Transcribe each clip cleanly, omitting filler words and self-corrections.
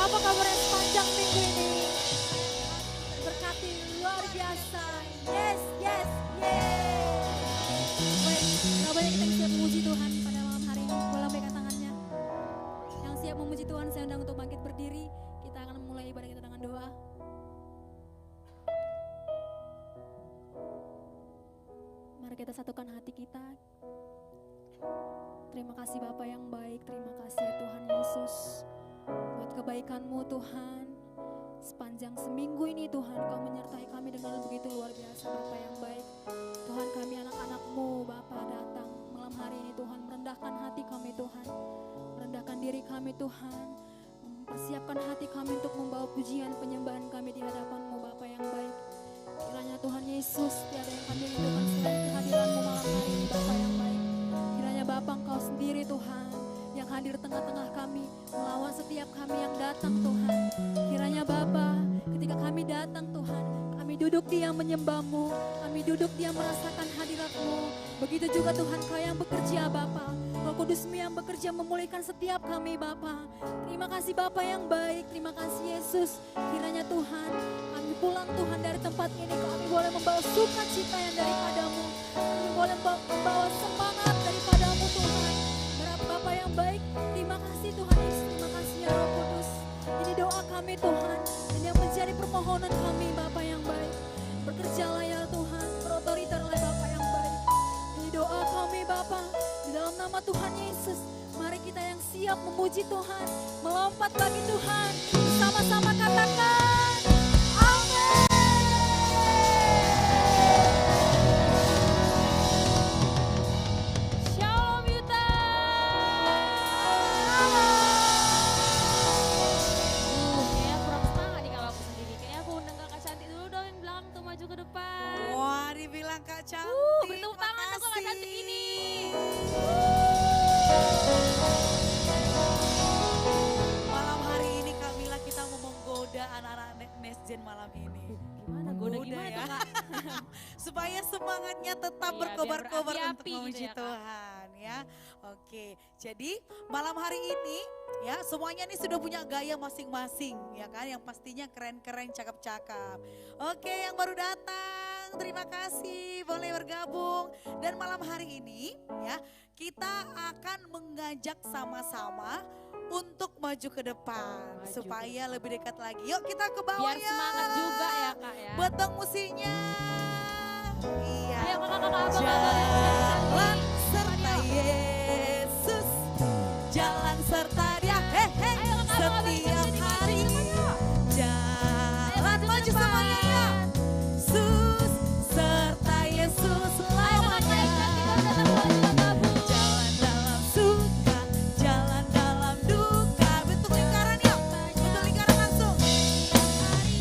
Apa kabarnya sepanjang minggu ini? Berkati luar biasa. Yes, yes, yes. Baik, berapa banyak kita yang siap memuji Tuhan pada malam hari ini? Boleh lambaikan tangannya. Yang siap memuji Tuhan, saya undang untuk bangkit berdiri. Kita akan mulai ibadah kita dengan doa. Mari kita satukan hati kita. Terima kasih Bapa yang baik, terima kasih ya Tuhan Yesus. Buat kebaikan-Mu Tuhan. Sepanjang seminggu ini Tuhan Kau menyertai kami dengan begitu luar biasa Bapa yang baik. Tuhan kami anak-anak-Mu Bapa datang malam hari ini Tuhan. Merendahkan hati kami Tuhan. Merendahkan diri kami Tuhan. Mempersiapkan hati kami untuk membawa pujian penyembahan kami di hadapan-Mu Bapa yang baik. Kiranya Tuhan Yesus tiada yang kami rindukan selain kehadiran-Mu malam hari ini Bapa yang baik. Kiranya Bapa Engkau sendiri Tuhan yang hadir tengah-tengah kami, melawan setiap kami yang datang Tuhan. Kiranya Bapa, ketika kami datang Tuhan, kami duduk diam menyembah-Mu, kami duduk diam merasakan hadirat-Mu. Begitu juga Tuhan Kau yang bekerja Bapa, Roh Kudus-Mu yang bekerja memulihkan setiap kami Bapa. Terima kasih Bapa yang baik, terima kasih Yesus. Kiranya Tuhan, kami pulang Tuhan dari tempat ini, kami boleh membawa sukacita yang daripada-Mu. Kami boleh membawa semangat daripada-Mu Tuhan. Bapa yang baik, terima kasih Tuhan Yesus, terima kasih ya Roh Kudus. Ini doa kami Tuhan, ini yang menjadi permohonan kami Bapa yang baik. Bekerjalah ya Tuhan, berotoritaslah Bapa yang baik. Ini doa kami Bapa, di dalam nama Tuhan Yesus. Mari kita yang siap memuji Tuhan, melompat bagi Tuhan, bersama-sama katakan, Amin. Kak cantik, bertepuk tangan dong Kak cantik ini. Malam hari ini Kamila kita mau menggoda anak-anak Nesjen malam ini. Gimana goda gimana ya? tuh Kak? Supaya semangatnya tetap Iya, berkobar-kobar biar untuk berapi-api memuji gitu ya, Kak. Tuhan ya. Oke, jadi malam hari ini ya semuanya ini sudah punya gaya masing-masing ya kan. Yang pastinya keren-keren, cakep-cakep. Oke, yang baru datang terima kasih boleh bergabung. Dan malam hari ini ya kita akan mengajak sama-sama untuk maju ke depan supaya lebih dekat lagi. Yuk kita ke bawah Biar ya. semangat juga ya Kak ya. Buat dong musiknya. Iya. Ayo kakak-kakak abang Jalan serta Yesus, jalan serta Dia. Hehe. Setiap hari. Jalan maju semuanya ya. Yesus serta Yesus selamanya. Jalan dalam suka, jalan dalam duka. Bentuk lingkaran yuk, bentuk lingkaran langsung.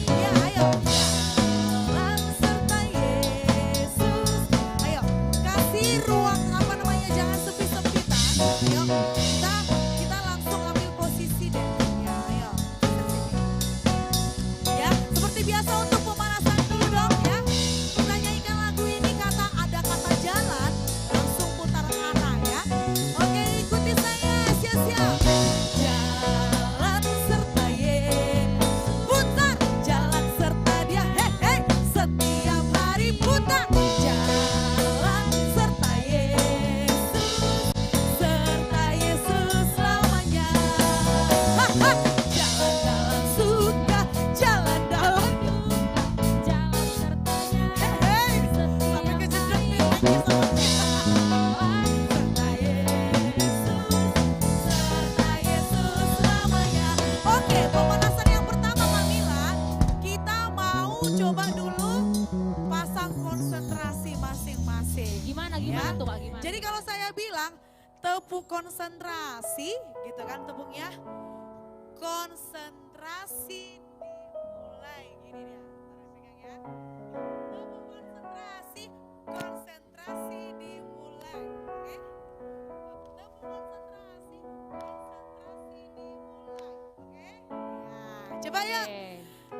Ya ayo. Jalan serta Yesus. Ayo kasih ruang apa namanya, jangan sempit-sempitan. Yuk kita langsung ambil posisi deh. Ya ayo. Ya seperti biasa untuk pemanasan dulu dong ya. Kita nyanyikan lagu ini ada kata jalan, langsung putar arah ya. Oke ikuti saya, siap-siap. Jalan serta Yesus, putar. Jalan serta Dia, hei setiap hari putar. Jalan serta Yesus selamanya. Jalan dalam suka, jalan dalam duka, jalan sertanya. Hei sampai kejedot nih lagi sama kita. Serta Yesus selamanya. Oke, pemanasan yang pertama Kamila, kita mau coba dulu pasang konsentrasi masing-masing. Gimana Ya. tuh Kak gimana? Jadi kalau saya bilang tepuk konsentrasi gitu kan tepuknya. Konsentrasi dimulai. Gini dia. Taruh pegang ya. Tepuk konsentrasi, konsentrasi dimulai. Oke. Tepuk konsentrasi, konsentrasi dimulai. Oke. Nah, coba ya.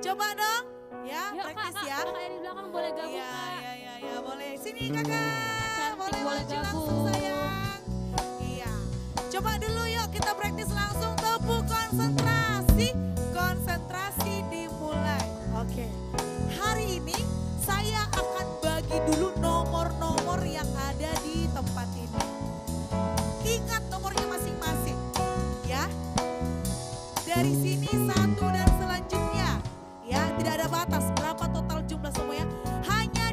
Coba dong. Ya, Yuk praktis Kak, ya. kakak yang di belakang boleh gabung Iya, Kak. iya, boleh. Sini kakak. Cantik, Boleh boleh maju langsung gabung. sayang. Iya. Coba dulu yuk kita praktis langsung tepuk konsentrasi. dari sini satu dan selanjutnya. Ya, tidak ada batas berapa total jumlah semuanya. Hanya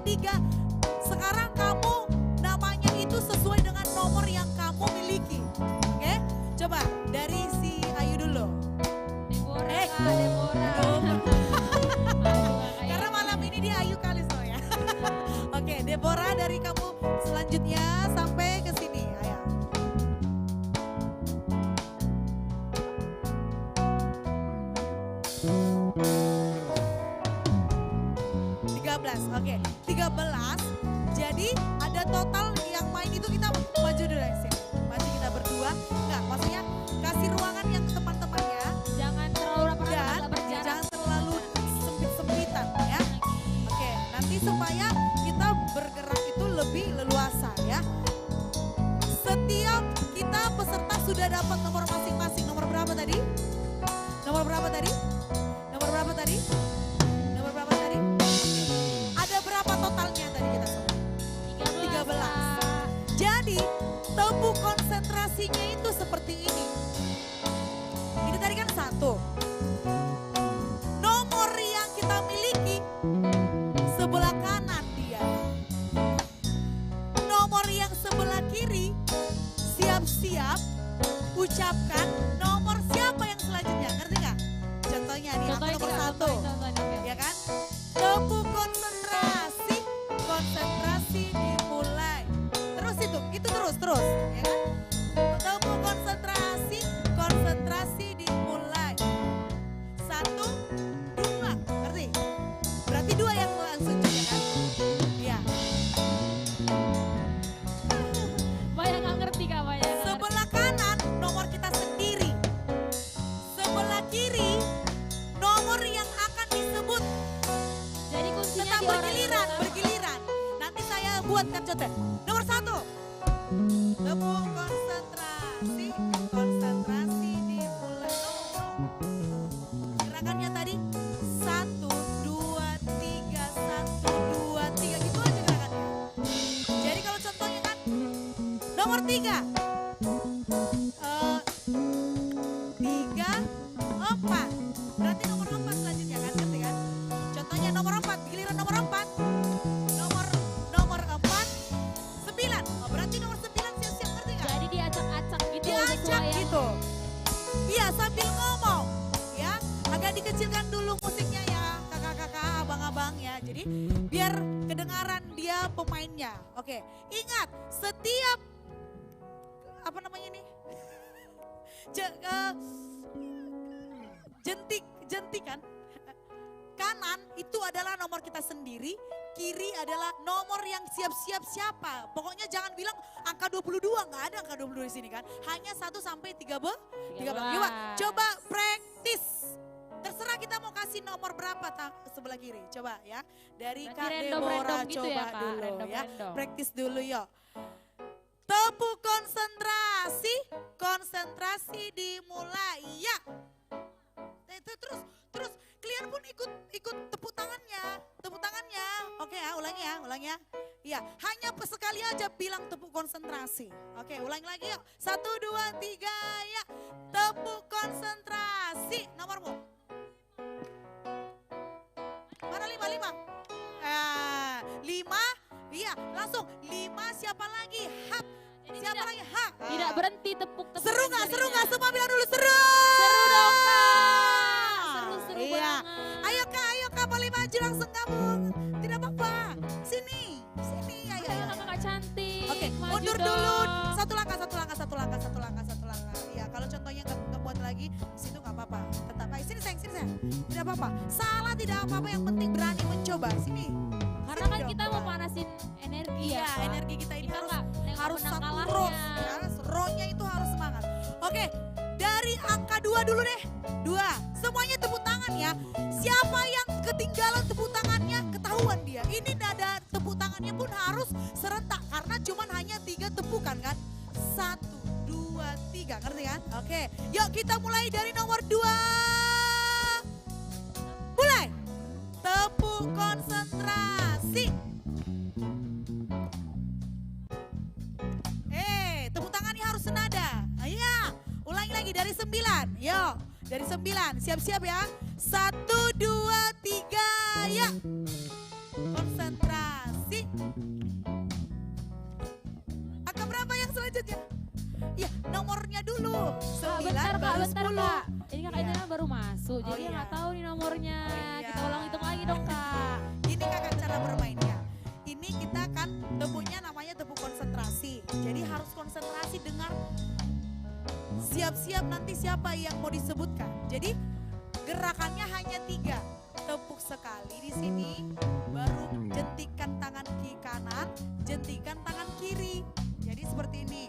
sekarang kamu namanya itu sesuai dengan nomor yang kamu miliki. Oke, coba dari si Ayu dulu. Deborah, Kak, Deborah. Karena malam ini dia Ayu kali soalnya. Oke, Deborah dari kamu selanjutnya sampai ke sini. Ayo. 13, oke. 13, jadi ada total yang main itu kita maju dulu ya sini. Maju kita berdua, enggak maksudnya kasih ruangan yang teman-temannya. Jangan terlalu rapat-rapat, Dan nggak berjarak. jangan terlalu sempit-sempitan ya. Oke, nanti supaya kita bergerak itu lebih leluasa ya. Setiap kita peserta sudah dapat nomor masing-masing. Nomor berapa tadi? Nomor berapa tadi? Nomor berapa tadi? Nomor berapa tadi? Ada berapa totalnya tadi kita semua? 13. Jadi tebu konsentrasinya itu seperti ini. Ini tadi kan 1. Nomor yang kita miliki sebelah kanan dia. Nomor yang sebelah kiri siap-siap ucapkan nomor siapa yang selanjutnya. Ngerti nggak? Contohnya nih, aku nomor 1. Ya kan? Tebu konsentrasi, konsentrasi dimulai. Terus itu terus, ya kan? Tebu konsentrasi, konsentrasi dimulai. 1, 2, ngerti? Berarti 2 yang langsung ya kan? Iya. Banyak nggak ngerti Kak, banyak nggak ngerti. Sebelah kanan nomor kita sendiri. Sebelah kiri nomor yang akan disebut. Jadi kuncinya Tetap di orang yang bergiliran, pertama. bergiliran. Nanti saya buatkan contoh. Nomor 1. Tebu konsentrasi, konsentrasi dimulai. Gerakannya tadi 1, 2, 3, 1, 2, 3. Gitu aja gerakannya. Jadi kalau contohnya kan nomor 3. 3, 4. Berarti nomor 4 selanjutnya kan, ngerti kan? Contohnya nomor 4, giliran nomor 4. Nomor 4, 9. Oh, berarti nomor 9 siap-siap, ngerti gak? Jadi diacak-acak gitu. Diajak sesuai yang- gitu. Iya, sambil ngomong ya. Agak dikecilkan dulu musiknya ya, kakak-kakak, abang-abang ya. Jadi biar kedengaran dia pemainnya. Oke, ingat setiap apa namanya nih? Jentikan kanan itu adalah nomor kita sendiri, kiri adalah nomor yang siap-siap siapa. Pokoknya jangan bilang angka 22, nggak ada angka 22 di sini kan. Hanya 1 sampai 13. Coba praktis. Terserah kita mau kasih nomor berapa sebelah kiri. Coba ya. Dari Berarti Kak random Deborah gitu coba ya, Kak? dulu ya. Random. Praktis dulu yuk. Tebu konsentrasi, konsentrasi dimulai ya. Itu terus kalian pun ikut tepuk tangannya. Oke ya, ulangi ya. Iya, hanya sekali aja bilang tepuk konsentrasi. Oke, ulangi lagi yuk. 1, 2, 3 ya. Tepuk konsentrasi. Nomormu. Mana 5? 5. Iya, langsung 5 siapa lagi? Hap. Jadi Siapa tidak- lagi? Hap. Tidak berhenti tepuk. Seru nggak? Semua bilang dulu seru. Seru dong Kak. Seru Iya. banget. Ayo kak, boleh maju langsung kamu. Tidak apa-apa. Sini. Ayo. Kakak cantik. Oke, maju mundur dong. dulu. Satu langkah. Iya, kalau contohnya nggak buat lagi, di situ nggak apa-apa. Tetap, ayo sini sayang. Tidak apa-apa. Salah tidak apa-apa, yang penting berani mencoba. Sini. Karena kan kita mau panasin energi Iya, ya. Kak. energi kita ini Kita nggak nengok harus menang satu kalahnya. row ya. Row-nya itu harus semangat. Oke, dari angka 2 dulu deh. 2. Semuanya tepuk tangan ya. Siapa yang ketinggalan tepuk tangannya ketahuan dia. Ini nada tepuk tangannya pun harus serentak karena cuman hanya 3 tepukan kan. 1, 2, 3, ngerti kan? Oke, yuk kita mulai dari nomor 2. Mulai. Tepuk konsentrasi. Tepuk tangannya harus senada. Iya, ulangi lagi dari 9. Yuk, Dari 9, siap-siap ya. 1, 2, 3, ya. Konsentrasi. Angka berapa yang selanjutnya? Ya, nomornya dulu. 9 bentar baru bentar 10. Kak. Ini kakak Iya. ini baru masuk, Oh, jadi iya. nggak tahu nih nomornya. Iya. Kita ulang hitung lagi dong kak. Ini kakak cara bermainnya. Ini kita kan tepuknya namanya tepuk konsentrasi. Jadi harus konsentrasi dengar siap-siap nanti siapa yang mau disebutkan. Jadi gerakannya hanya 3. Tepuk sekali di sini, baru jentikan tangan kiri kanan, jentikan tangan kiri. Jadi seperti ini.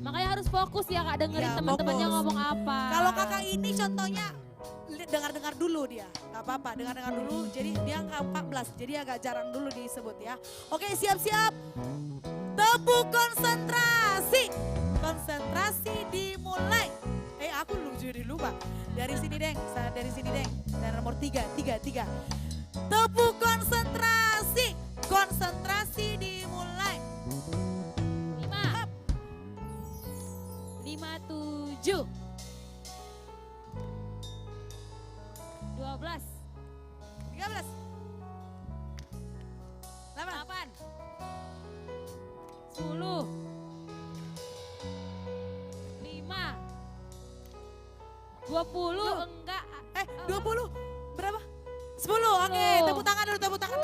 Makanya harus fokus ya kak dengerin Ya, teman-temannya fokus. ngomong apa. Kalau kakak ini contohnya dengar-dengar dulu dia, nggak apa-apa, dengar-dengar dulu. Jadi dia angka 14, jadi agak jarang dulu disebut ya. Oke, siap-siap. Tepuk konsentrasi. Konsentrasi dimulai. Aku jadi lupa. Dari sini deng, dari sini deng. Dan nomor 3. Tepuk konsentrasi. Konsentrasi dimulai. 5, 7, 12, 13. 8. 8, 10, 5, 20, enggak. 20. Berapa? 10. Oke, tepuk tangan dulu, tepuk tangan.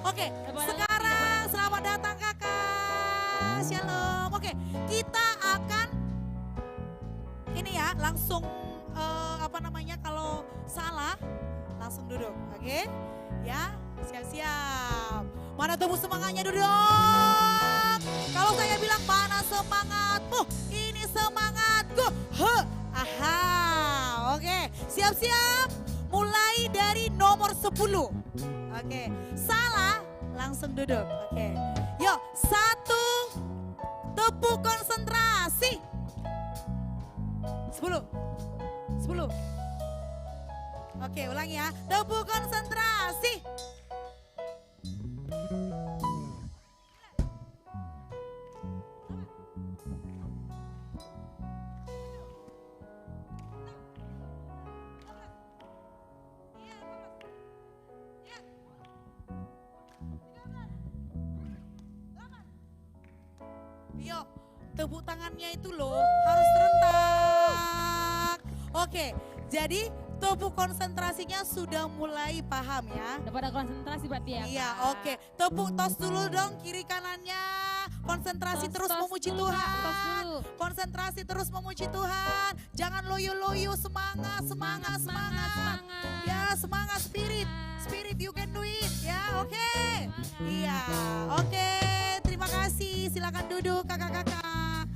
Oke, sekarang selamat datang kakak. Shalom. Oke, kita akan ini ya, langsung kalau salah langsung duduk. Oke? Ya, siap-siap. Mana tepuk semangatnya duduk. Kalau saya bilang mana semangatmu? Ini semangatku. Aha. Oke, siap-siap. Mulai dari nomor 10. Oke, salah langsung duduk. Oke. Yuk, 1. Tepuk konsentrasi. 10. Oke, ulangi ya. Tepuk konsentrasi. Yuk, tepuk tangannya itu loh harus serentak. Oke, jadi tepuk konsentrasinya sudah mulai paham ya. Udah pada konsentrasi berarti ya. Iya, Kak? oke. Tepuk tos dulu dong kiri kanannya. Konsentrasi Tos, terus tos memuji dulu, Kak, tos Tuhan. dulu. Konsentrasi terus memuji Tuhan. Jangan loyo-loyo, semangat. Semangat. Ya, semangat spirit. Spirit you can do it. Ya, oke. Iya, oke. Terima kasih. Silakan duduk kakak-kakak.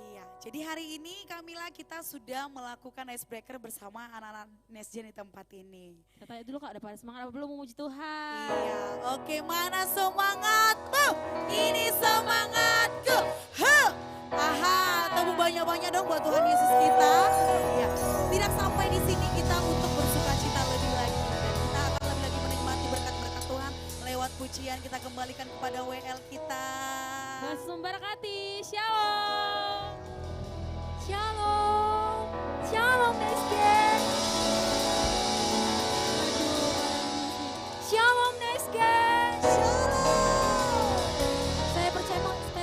Iya, jadi hari ini Kamila kita sudah melakukan icebreaker bersama anak-anak Nesjen di tempat ini. Kita tanya dulu kak, ada pada semangat apa belum memuji Tuhan? Iya, oke, mana semangatmu? Ini semangatku. Aha, tepuk banyak-banyak dong buat Tuhan Yesus kita. Ya, tidak sampai di sini kita untuk bersuka cita lebih lagi. Dan kita akan lebih lagi menikmati berkat-berkat Tuhan lewat pujian kita kembalikan kepada WL kita. Bersumber kati, shalom. Shalom, shalom Nesgen. Shalom Nesgen. Shalom. Saya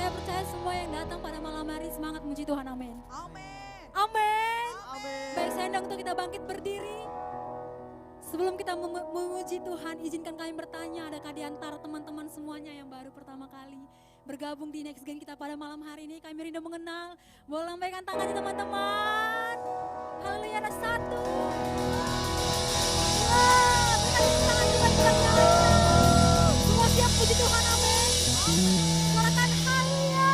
percaya semua yang datang pada malam hari semangat memuji Tuhan, amin. Amin. Amin. Amin. Baik, saya undang untuk kita bangkit berdiri. Sebelum kita memuji Tuhan, izinkan kami bertanya, adakah di antara teman-teman semuanya yang baru pertama kali bergabung di Next Gen kita pada malam hari ini? Kami rindu mengenal. Boleh lambaikan tangannya teman-teman. Haleluya, ada 1. Wah, kita tepuk tangan kita nyalakan. Semua siap puji Tuhan, amin. Suarakan haleluya.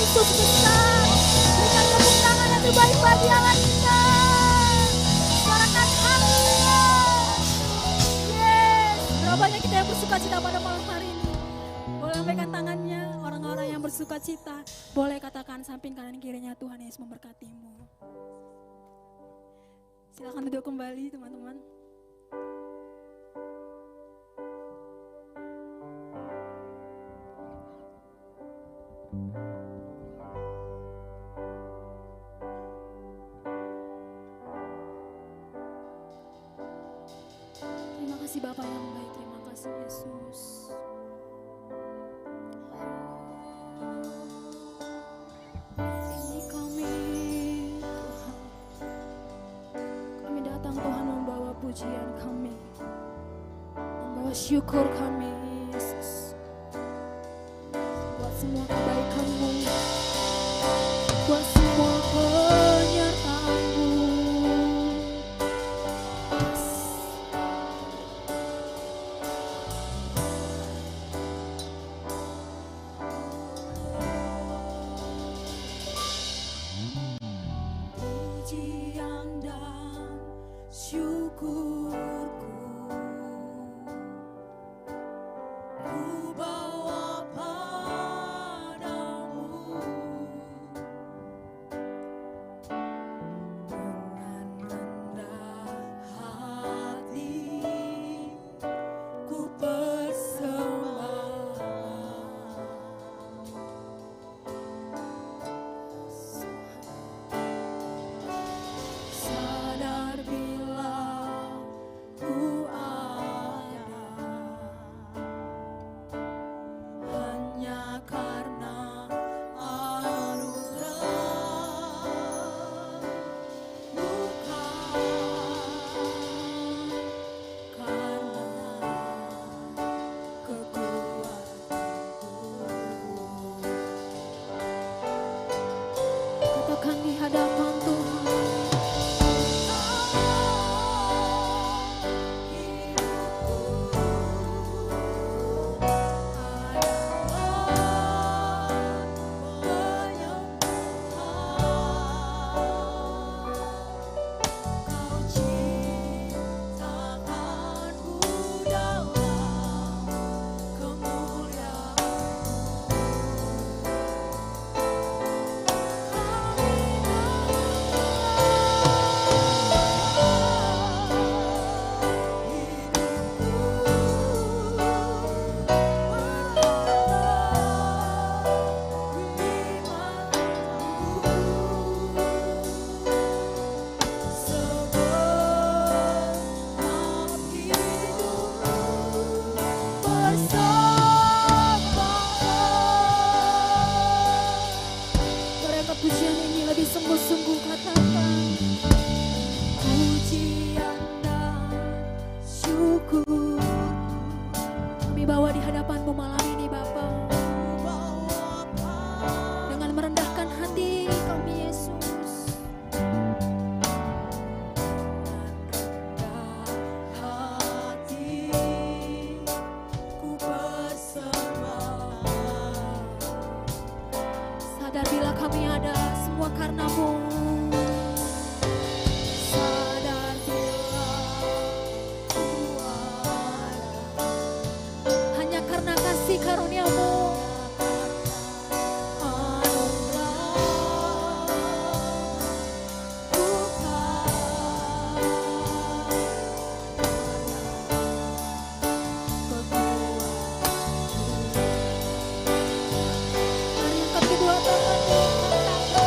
Yesus besar. Berikan tepuk tangan yang terbaik bagi Allah kita. Suarakan haleluya. Yes. Berapa banyak kita yang bersuka cita pada malam hari ini. Boleh lambaikan tangannya orang-orang yang bersuka cita. Boleh katakan samping kanan kirinya, Tuhan Yesus memberkatimu. Silakan duduk kembali teman-teman. Terima kasih Bapa yang baik, terima kasih Yesus. Ini kami Tuhan, kami datang Tuhan membawa pujian kami, membawa syukur kami Yesus, buat semua kebaikan-Mu, buat semua penyertaan-Mu. Pujian dan syukurku ku bawa padamu dengan rendah hati ku sadar bila ku ada hanya karena anugerah, bukan karena kekuatanku. Katakan di hadapan Tuhan, pujian ini lebih sungguh-sungguh, katakan pujian dan syukur kami bawa di hadapan-Mu malam ini Bapa, dengan merendahkan hati kami Yesus, hati ku bersembah, sadar bila kami ada semua karena-Mu. Sadar bila ku ada hanya karena kasih karunia-Mu. Mari angkat kedua tangan-Mu, katakan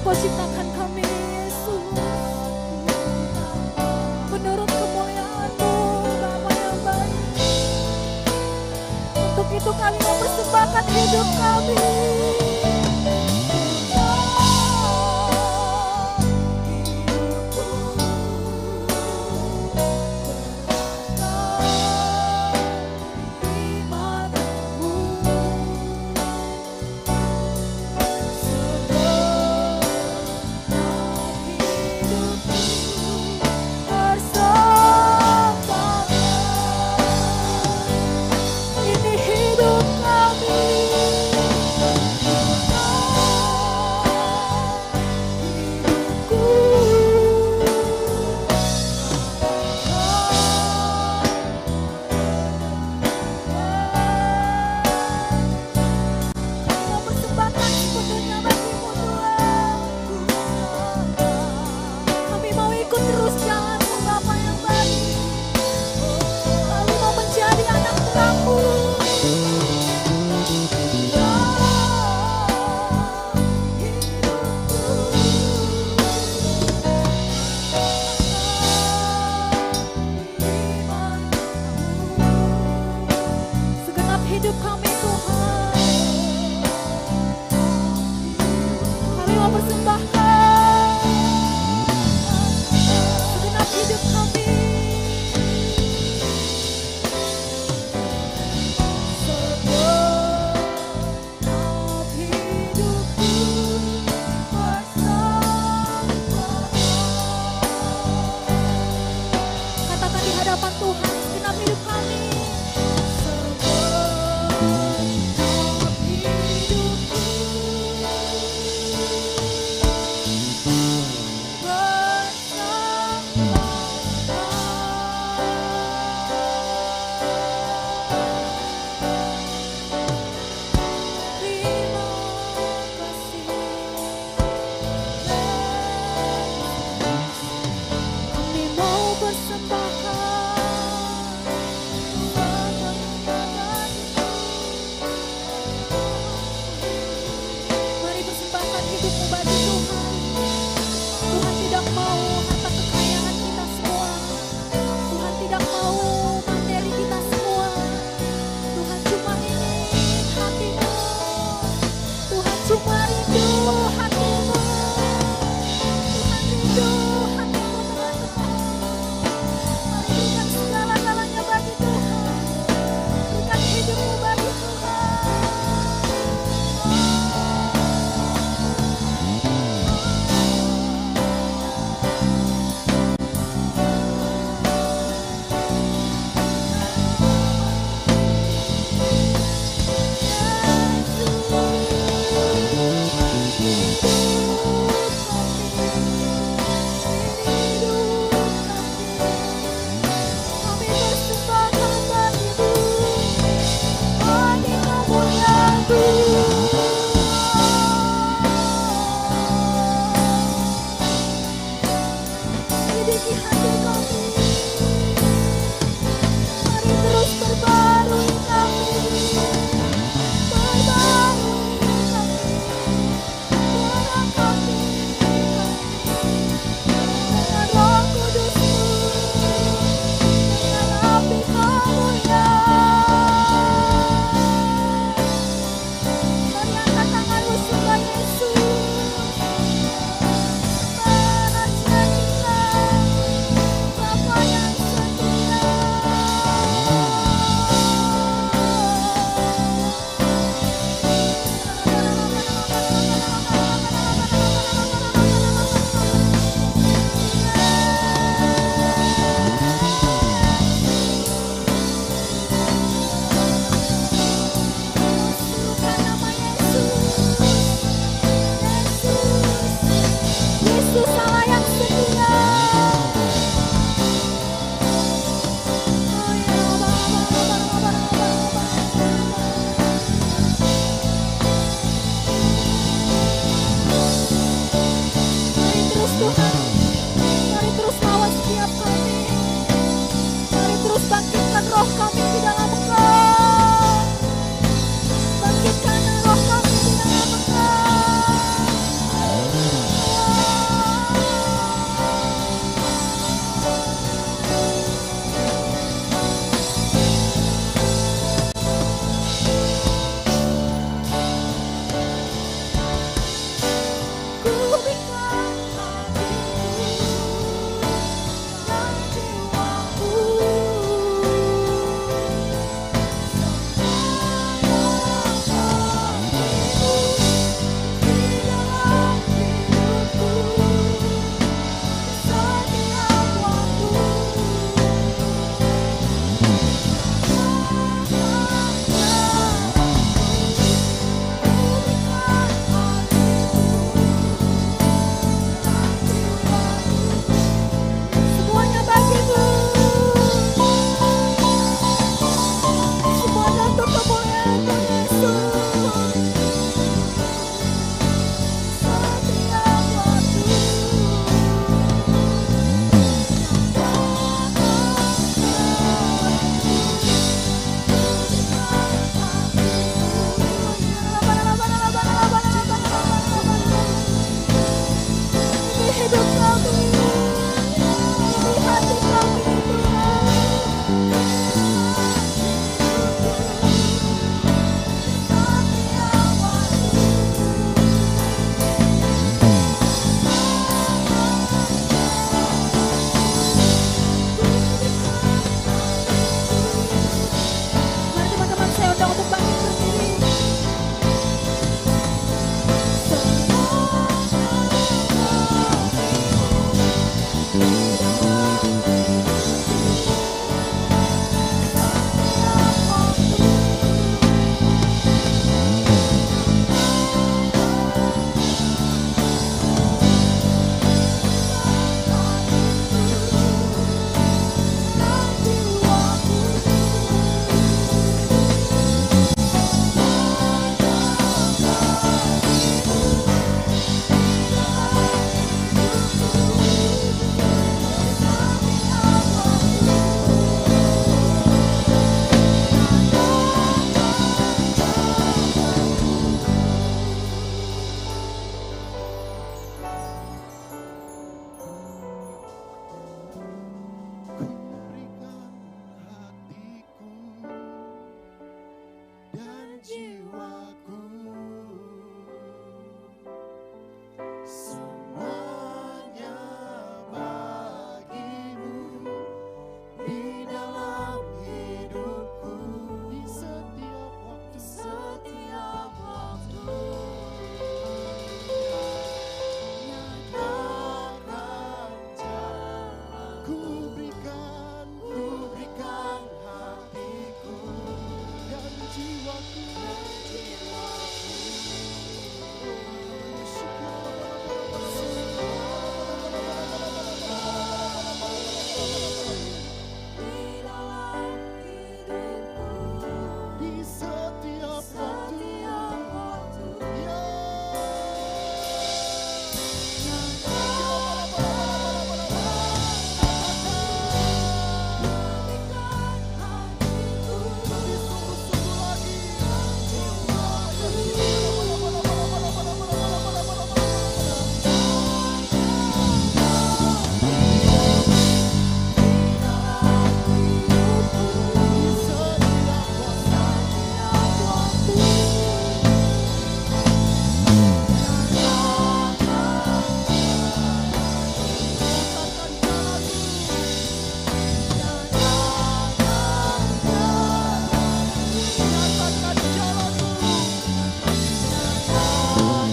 Kau ciptakan kami Yesus menurut kemuliaan-Mu Bapa yang baik. Untuk itu kami mempersembahkan hidup kami. Cuma rindu hatimu, Tuhan rindu hatimu teman-teman. Mari berikan segala-galanya bagi Tuhan, berikan hidupmu bagi Tuhan.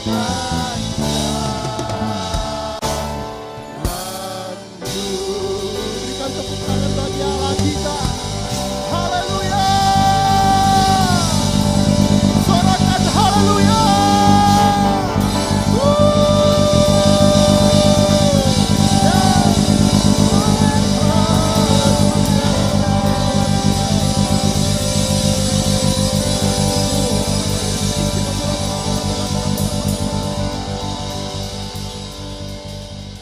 Berikan tepuk tangan bagi Allah kita. Haleluya. Sorakan haleluya.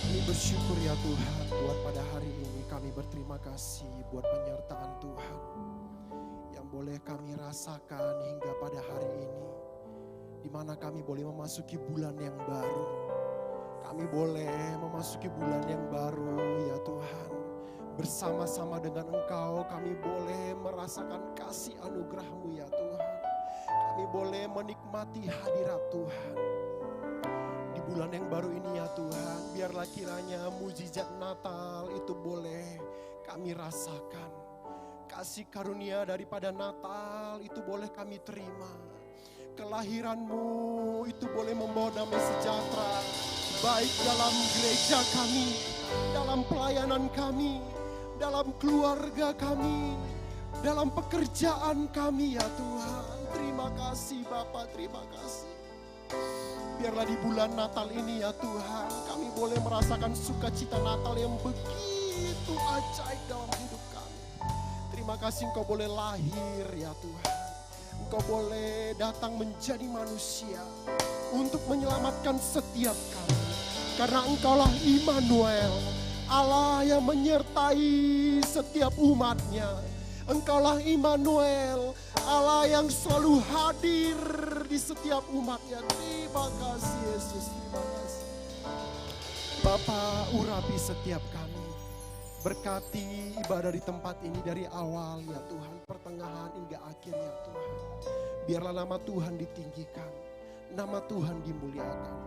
Kami bersyukur ya Tuhan buat pada hari ini. Kami berterima kasih buat penyertaan Tuhan yang boleh kami rasakan hingga pada hari ini, di mana kami boleh memasuki bulan yang baru. Kami boleh memasuki bulan yang baru ya Tuhan. Bersama-sama dengan Engkau kami boleh merasakan kasih anugerah-Mu ya Tuhan. Kami boleh menikmati hadirat Tuhan. Di bulan yang baru ini ya Tuhan, biarlah kiranya mujizat Natal itu boleh kami rasakan. Kasih karunia daripada Natal itu boleh kami terima. Kelahiran-Mu itu boleh membawa damai sejahtera, baik dalam gereja kami, dalam pelayanan kami, dalam keluarga kami, dalam pekerjaan kami ya Tuhan. Terima kasih Bapa, terima kasih. Biarlah di bulan Natal ini ya Tuhan, kami boleh merasakan sukacita Natal yang begitu ajaib dalam hidup kami. Terima kasih Engkau boleh lahir ya Tuhan. Engkau boleh datang menjadi manusia untuk menyelamatkan setiap kami. Karena Engkaulah Immanuel, Allah yang menyertai setiap umatnya. Engkaulah Immanuel, Allah yang selalu hadir di setiap umatnya. Terima kasih Yesus, terima kasih. Bapa, urapi setiap kami. Berkati ibadah di tempat ini dari awal ya Tuhan, pertengahan hingga akhir ya Tuhan. Biarlah nama Tuhan ditinggikan, nama Tuhan dimuliakan.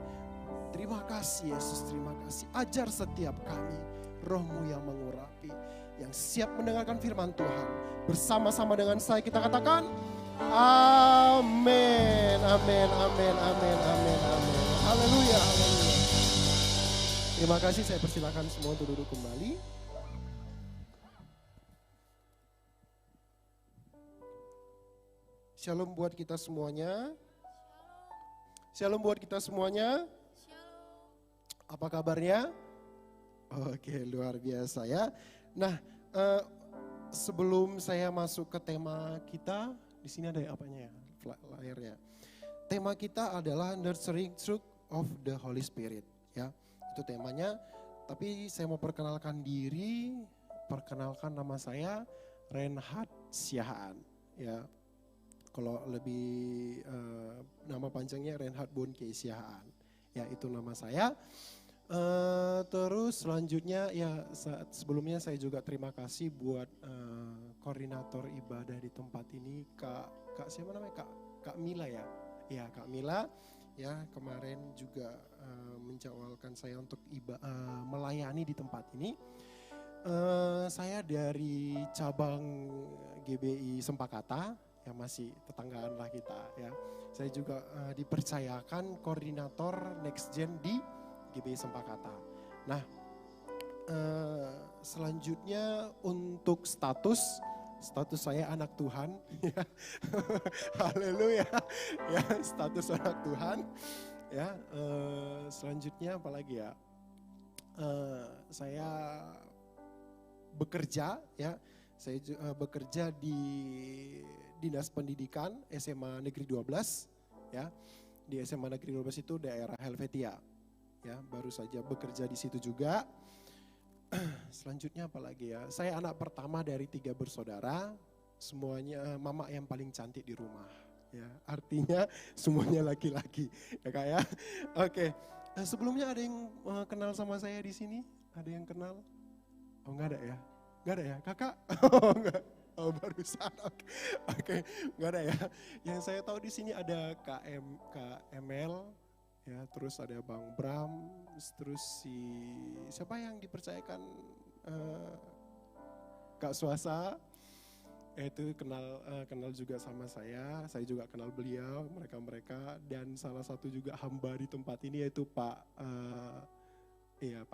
Terima kasih Yesus, terima kasih. Ajar setiap kami, Roh-Mu yang mengurapi, yang siap mendengarkan firman Tuhan. Bersama-sama dengan saya kita katakan, amin, amin, amin, amin, amin, amin. Haleluya, haleluya. Terima kasih, saya persilakan semua untuk duduk kembali. Shalom buat kita semuanya. Shalom buat kita semuanya. Apa kabarnya? Oke, luar biasa ya. Nah, sebelum saya masuk ke tema kita, di sini ada apanya ya? Layarnya. Tema kita adalah Nurturing Truth of the Holy Spirit, ya. Itu temanya. Tapi saya mau perkenalkan diri, perkenalkan nama saya Reinhard Siahaan, ya. Kalau lebih nama panjangnya Reinhard Bonke Siahaan, ya itu nama saya. Terus selanjutnya ya sebelumnya saya juga terima kasih buat koordinator ibadah di tempat ini Kak siapa namanya Kak Mila ya. Ya Kak Mila ya kemarin juga menjadwalkan saya untuk melayani di tempat ini. Saya dari cabang GBI Sempakata, ya masih tetanggaan lah kita ya. Saya juga dipercayakan koordinator Next Gen di GBI Sempakata. Nah, selanjutnya untuk status saya anak Tuhan. Haleluya. Ya, status anak Tuhan. Ya, selanjutnya apalagi ya? Saya bekerja ya. Saya bekerja di Dinas Pendidikan SMA Negeri 12 ya. Di SMA Negeri 12 itu daerah Helvetia. Ya, baru saja bekerja di situ juga. Selanjutnya apalagi ya? Saya anak pertama dari 3 bersaudara. Semuanya mama yang paling cantik di rumah. Ya, artinya semuanya laki-laki. Ya Kak ya. Oke. Sebelumnya ada yang kenal sama saya di sini? Ada yang kenal? Oh enggak ada ya? Enggak ada ya? Kakak? Oh enggak. Oh barusan. Oke. Enggak ada ya. Yang saya tahu di sini ada Kak ML. Ya, terus ada Bang Bram, terus siapa yang dipercayakan Kak Suasa, Itu kenal juga sama saya juga kenal beliau, mereka dan salah satu juga hamba di tempat ini yaitu Pak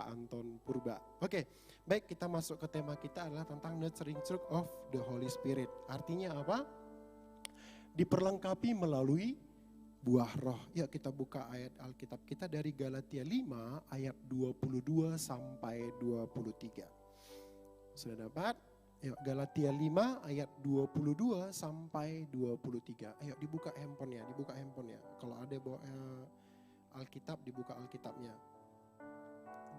Anton Purba. Oke, baik, kita masuk ke tema kita adalah tentang nurturing truth of the Holy Spirit. Artinya apa? Diperlengkapi melalui buah roh. Yuk kita buka ayat Alkitab kita dari Galatia 5 ayat 22 sampai 23. Sudah dapat? Yuk Galatia 5 ayat 22 sampai 23. Ayo dibuka handphonenya. Kalau ada Alkitab, dibuka Alkitabnya.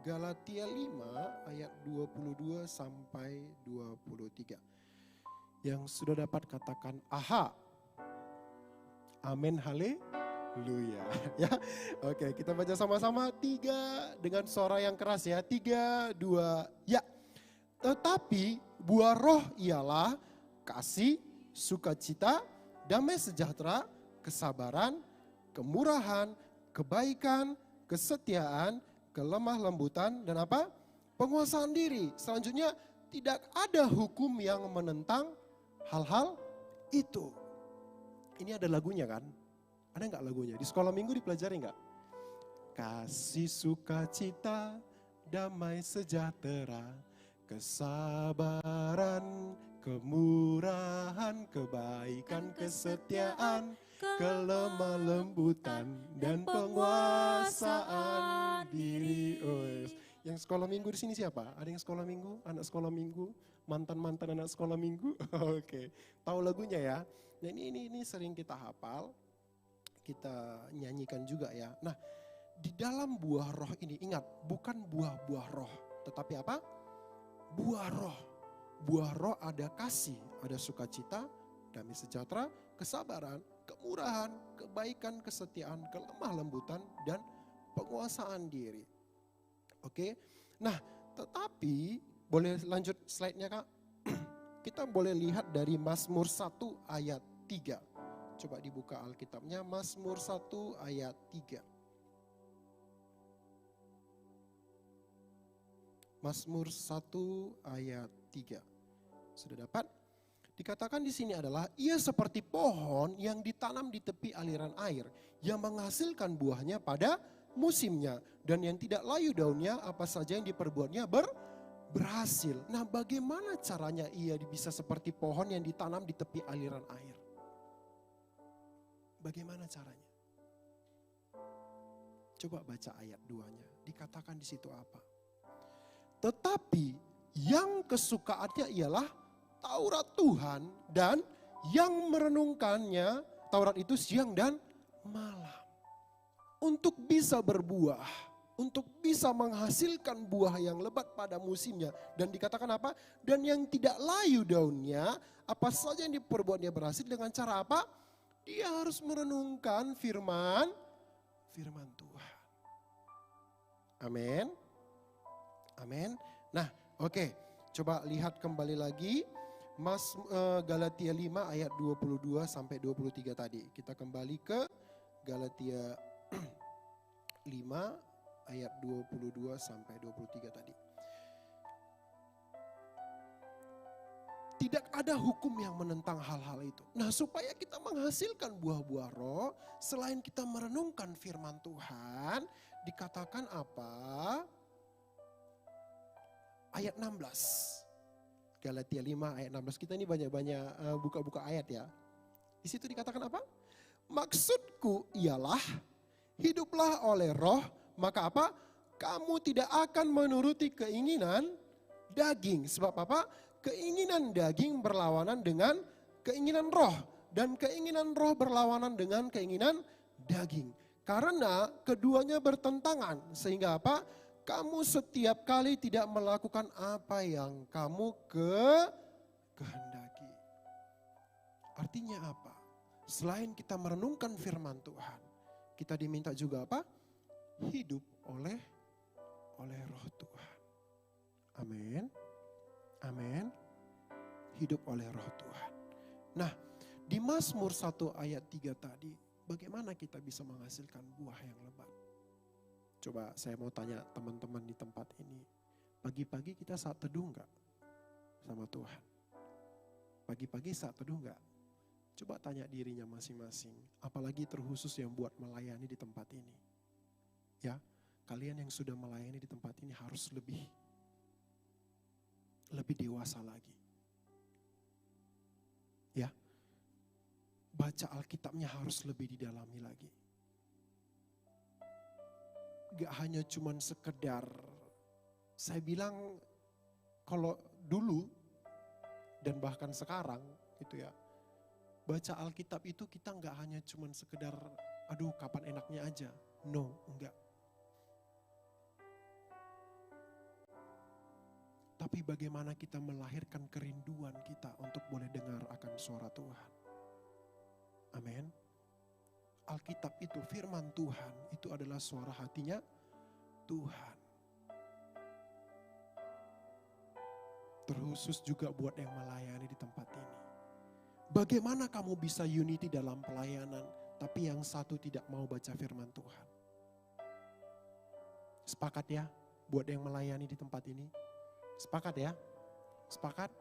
Galatia 5 ayat 22 sampai 23. Yang sudah dapat katakan aha. Amin, haleluya. Ya, oke, kita baca sama-sama 3 dengan suara yang keras ya. 3, 2, ya. Tetapi buah roh ialah kasih, sukacita, damai sejahtera, kesabaran, kemurahan, kebaikan, kesetiaan, kelemah lembutan, dan apa? Penguasaan diri. Selanjutnya, tidak ada hukum yang menentang hal-hal itu. Ini ada lagunya kan? Ada nggak lagunya? Di sekolah minggu dipelajari nggak? Kasih, sukacita, damai sejahtera, kesabaran, kemurahan, kebaikan, kesetiaan, kelemah lembutan, dan penguasaan diri. Yang sekolah minggu di sini siapa? Ada yang sekolah minggu? Anak sekolah minggu? Mantan-mantan anak sekolah minggu? Oke, tahu lagunya ya. Nah ini sering kita hafal, kita nyanyikan juga ya. Nah, di dalam buah roh ini, ingat, bukan buah-buah roh, tetapi apa? Buah roh. Buah roh ada kasih, ada sukacita, damai sejahtera, kesabaran, kemurahan, kebaikan, kesetiaan, kelemah lembutan, dan penguasaan diri. Oke, nah tetapi boleh lanjut slide-nya Kak? Kita boleh lihat dari Mazmur 1 ayat 3. Coba dibuka Alkitabnya, Mazmur 1 ayat 3. Mazmur 1 ayat 3. Sudah dapat? Dikatakan di sini adalah, ia seperti pohon yang ditanam di tepi aliran air, yang menghasilkan buahnya pada musimnya, dan yang tidak layu daunnya, apa saja yang diperbuatnya berhasil. Nah, bagaimana caranya ia bisa seperti pohon yang ditanam di tepi aliran air? Bagaimana caranya? Coba baca ayat 2-nya. Dikatakan di situ apa? Tetapi yang kesukaannya ialah Taurat Tuhan, dan yang merenungkannya, Taurat itu siang dan malam. Untuk bisa berbuah, untuk bisa menghasilkan buah yang lebat pada musimnya. Dan dikatakan apa? Dan yang tidak layu daunnya, apa saja yang diperbuatnya berhasil dengan cara apa? Dia harus merenungkan firman Tuhan. Amin. Amin. Nah, oke. Coba lihat kembali lagi Galatia 5 ayat 22 sampai 23 tadi. Kita kembali ke Galatia 5 ayat 22 sampai 23 tadi. Tidak ada hukum yang menentang hal-hal itu. Nah, supaya kita menghasilkan buah-buah roh, selain kita merenungkan firman Tuhan, dikatakan apa? Ayat 16. Galatia 5 ayat 16. Kita ini banyak-banyak buka-buka ayat ya. Di situ dikatakan apa? Maksudku ialah hiduplah oleh roh, maka apa? Kamu tidak akan menuruti keinginan daging. Sebab apa? Keinginan daging berlawanan dengan keinginan roh. Dan keinginan roh berlawanan dengan keinginan daging. Karena keduanya bertentangan. Sehingga apa? Kamu setiap kali tidak melakukan apa yang kamu kehendaki. Artinya apa? Selain kita merenungkan firman Tuhan, kita diminta juga apa? Hidup oleh roh Tuhan. Amin. Amin. Hidup oleh roh Tuhan. Nah, di Mazmur 1 ayat 3 tadi, bagaimana kita bisa menghasilkan buah yang lebat? Coba saya mau tanya teman-teman di tempat ini. Pagi-pagi kita saat teduh enggak sama Tuhan? Pagi-pagi saat teduh enggak? Coba tanya dirinya masing-masing. Apalagi terkhusus yang buat melayani di tempat ini. Ya, kalian yang sudah melayani di tempat ini harus lebih dewasa lagi. Ya, baca Alkitabnya harus lebih didalami lagi. Gak hanya cuman sekedar, saya bilang kalau dulu dan bahkan sekarang gitu ya, baca Alkitab itu kita gak hanya cuman sekedar, aduh kapan enaknya aja. No, enggak. Tapi bagaimana kita melahirkan kerinduan kita untuk boleh dengar akan suara Tuhan. Amin. Alkitab itu, firman Tuhan, itu adalah suara hatinya Tuhan. Terkhusus juga buat yang melayani di tempat ini. Bagaimana kamu bisa unity dalam pelayanan, tapi yang satu tidak mau baca firman Tuhan? Sepakat ya, buat yang melayani di tempat ini? Sepakat ya? Sepakat?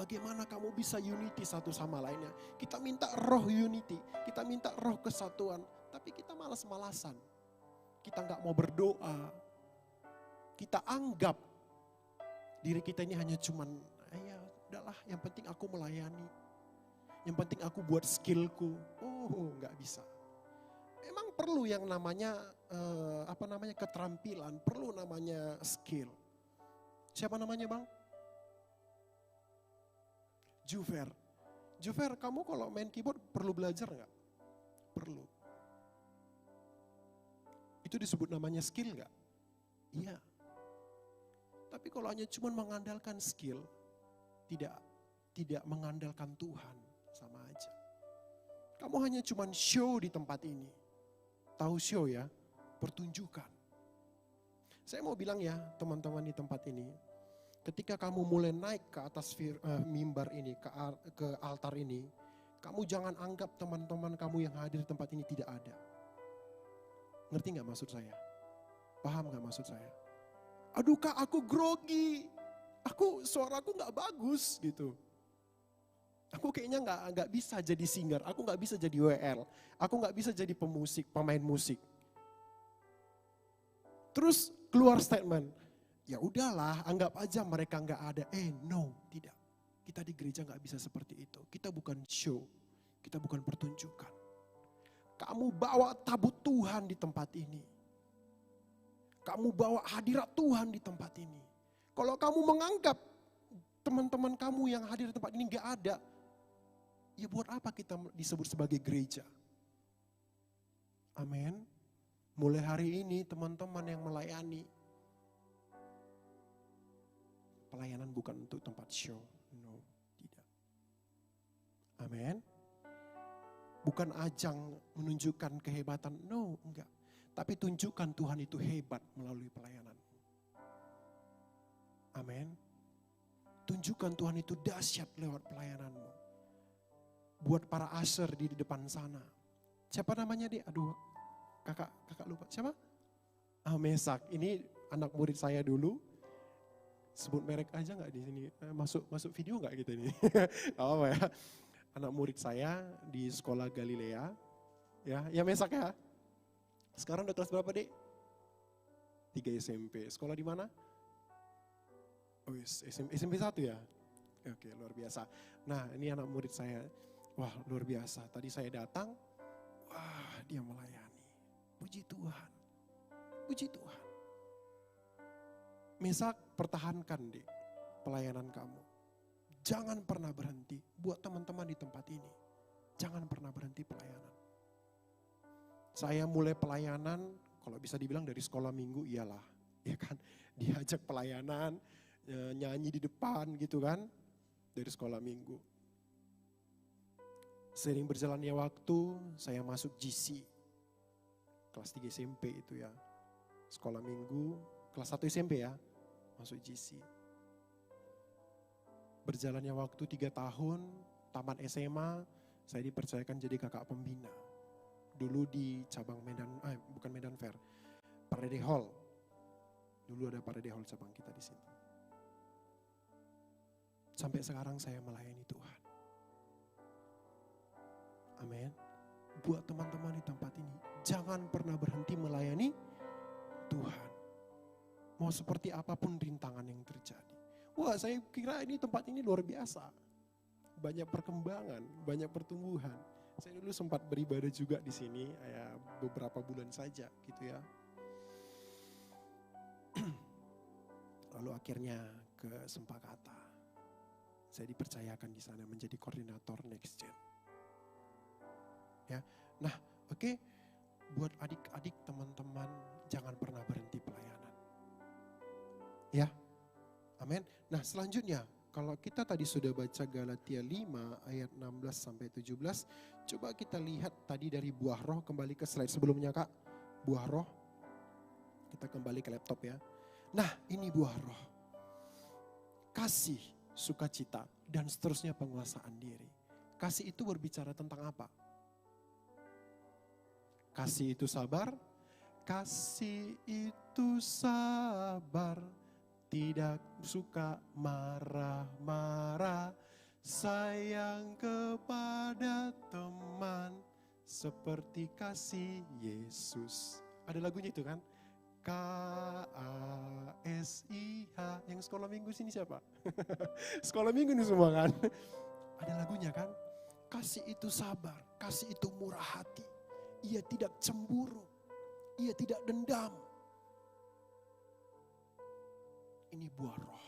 Bagaimana kamu bisa unity satu sama lainnya? Kita minta roh unity, kita minta roh kesatuan, tapi kita malas-malasan. Kita gak mau berdoa. Kita anggap diri kita ini hanya cuman, ya udahlah yang penting aku melayani. Yang penting aku buat skillku. Oh gak bisa. Memang perlu yang namanya, keterampilan, perlu namanya skill. Siapa namanya bang? Juver. Juver, kamu kalau main keyboard perlu belajar nggak? Perlu. Itu disebut namanya skill nggak? Iya. Tapi kalau hanya cuma mengandalkan skill, tidak mengandalkan Tuhan, sama aja. Kamu hanya cuma show di tempat ini. Tahu show ya? Pertunjukan. Saya mau bilang ya teman-teman di tempat ini, ketika kamu mulai naik ke atas mimbar ini, ke altar ini, kamu jangan anggap teman-teman kamu yang hadir di tempat ini tidak ada. Ngerti gak maksud saya? Paham gak maksud saya? Aduh kak, aku grogi, suaraku gak bagus gitu. Aku kayaknya gak bisa jadi singer, aku gak bisa jadi WL, aku gak bisa jadi pemain musik. Terus keluar statement, ya udahlah, anggap aja mereka nggak ada. No, tidak. Kita di gereja nggak bisa seperti itu. Kita bukan show, kita bukan pertunjukan. Kamu bawa tabut Tuhan di tempat ini. Kamu bawa hadirat Tuhan di tempat ini. Kalau kamu menganggap teman-teman kamu yang hadir di tempat ini nggak ada, ya buat apa kita disebut sebagai gereja? Amin. Mulai hari ini teman-teman yang melayani, pelayanan bukan untuk tempat show. No, tidak. Amin. Bukan ajang menunjukkan kehebatan. No, enggak. Tapi tunjukkan Tuhan itu hebat melalui pelayanan. Amin. Tunjukkan Tuhan itu dahsyat lewat pelayananmu. Buat para usher di depan sana. Siapa namanya dia? Aduh, kakak lupa. Siapa? Mesak. Ini anak murid saya dulu. Sebut merek aja nggak di sini? Masuk video nggak gitu ini? Oh ya, anak murid saya di sekolah Galilea, ya Mesak ya. Sekarang udah kelas berapa dek? 3 SMP. Sekolah di mana? Oh SMP 1 ya. Oke, luar biasa. Nah ini anak murid saya, wah luar biasa. Tadi saya datang, wah dia melayani. Puji Tuhan, puji Tuhan. Mesak, pertahankan deh pelayanan kamu. Jangan pernah berhenti buat teman-teman di tempat ini. Jangan pernah berhenti pelayanan. Saya mulai pelayanan, kalau bisa dibilang dari sekolah minggu iyalah. Ya kan, diajak pelayanan, nyanyi di depan gitu kan, dari sekolah minggu. Sering berjalannya waktu, saya masuk GC. Kelas 3 SMP itu ya. Sekolah minggu, kelas 1 SMP ya, masuk GC. Berjalannya waktu 3 tahun, tamat SMA, saya dipercayakan jadi kakak pembina. Dulu di cabang bukan Medan Fair, Parade Hall. Dulu ada Parade Hall cabang kita di sini. Sampai sekarang saya melayani Tuhan. Amin. Buat teman-teman di tempat ini, jangan pernah berhenti melayani Tuhan. Mau seperti apapun rintangan yang terjadi. Wah, saya kira ini tempat ini luar biasa. Banyak perkembangan, banyak pertumbuhan. Saya dulu sempat beribadah juga di sini, ya beberapa bulan saja gitu ya. Lalu akhirnya ke Sempakata. Saya dipercayakan di sana menjadi koordinator Next Gen. Ya, nah oke, buat adik-adik teman-teman jangan pernah berhenti pelayanan. Ya, amin. Nah selanjutnya, kalau kita tadi sudah baca Galatia 5 ayat 16 sampai 17, coba kita lihat tadi dari buah roh, kembali ke slide sebelumnya Kak. Buah roh, kita kembali ke laptop ya. Nah ini buah roh. Kasih, sukacita, dan seterusnya penguasaan diri. Kasih itu berbicara tentang apa? Kasih itu sabar, kasih itu sabar, tidak suka marah-marah, sayang kepada teman, seperti kasih Yesus. Ada lagunya itu kan? KASIH. Yang sekolah minggu sini siapa? Sekolah minggu ini semua kan? Ada lagunya kan? Kasih itu sabar, kasih itu murah hati. Ia tidak cemburu, ia tidak dendam. Ini buah roh.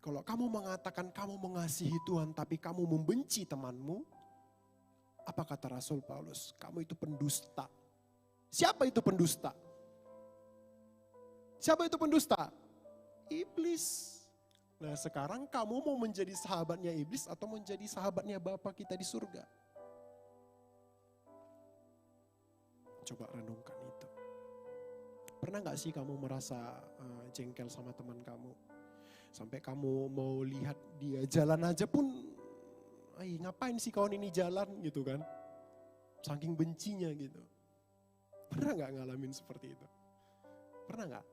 Kalau kamu mengatakan kamu mengasihi Tuhan tapi kamu membenci temanmu, apa kata Rasul Paulus? Kamu itu pendusta. Siapa itu pendusta? Siapa itu pendusta? Iblis. Nah sekarang kamu mau menjadi sahabatnya iblis atau menjadi sahabatnya Bapa kita di surga? Coba renungkan itu. Pernah gak sih kamu merasa jengkel sama teman kamu? Sampai kamu mau lihat dia jalan aja pun, ngapain sih kawan ini jalan gitu kan? Saking bencinya gitu. Pernah gak ngalamin seperti itu? Pernah gak?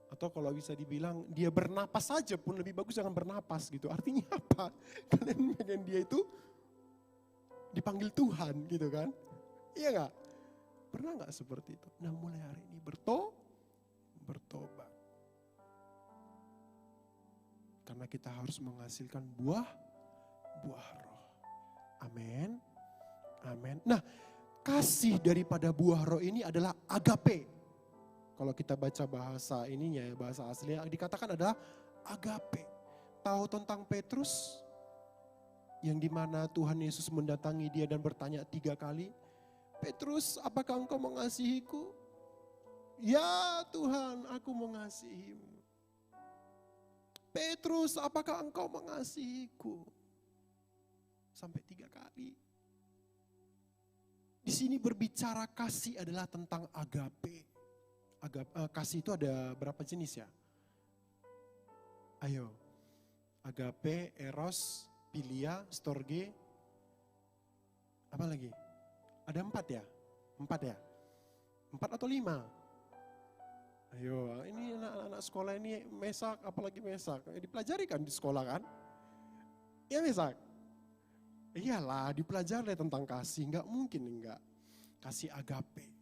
Atau kalau bisa dibilang dia bernapas saja pun lebih bagus jangan bernapas gitu. Artinya apa? Kalian pengen dia itu dipanggil Tuhan gitu kan? Iya gak? Pernah gak seperti itu? Nah mulai hari ini bertobat. Karena kita harus menghasilkan buah roh. Amin. Amin. Nah kasih daripada buah roh ini adalah agape. Kalau kita baca bahasa ininya, bahasa aslinya dikatakan adalah agape. Tahu tentang Petrus? Yang dimana Tuhan Yesus mendatangi dia dan bertanya 3 kali. Petrus, apakah engkau mengasihiku? Ya Tuhan, aku mengasihimu. Petrus, apakah engkau mengasihiku? Sampai 3 kali. Di sini berbicara kasih adalah tentang agape. Kasih itu ada berapa jenis ya? Ayo. Agape, eros, philia, storge. Apa lagi? Ada 4 ya? 4 ya? 4 atau 5? Ayo, ini anak-anak sekolah ini mesak, apalagi mesak. Dipelajari kan di sekolah kan? Iya mesak? Iyalah, dipelajari tentang kasih. Enggak mungkin enggak. Kasih agape,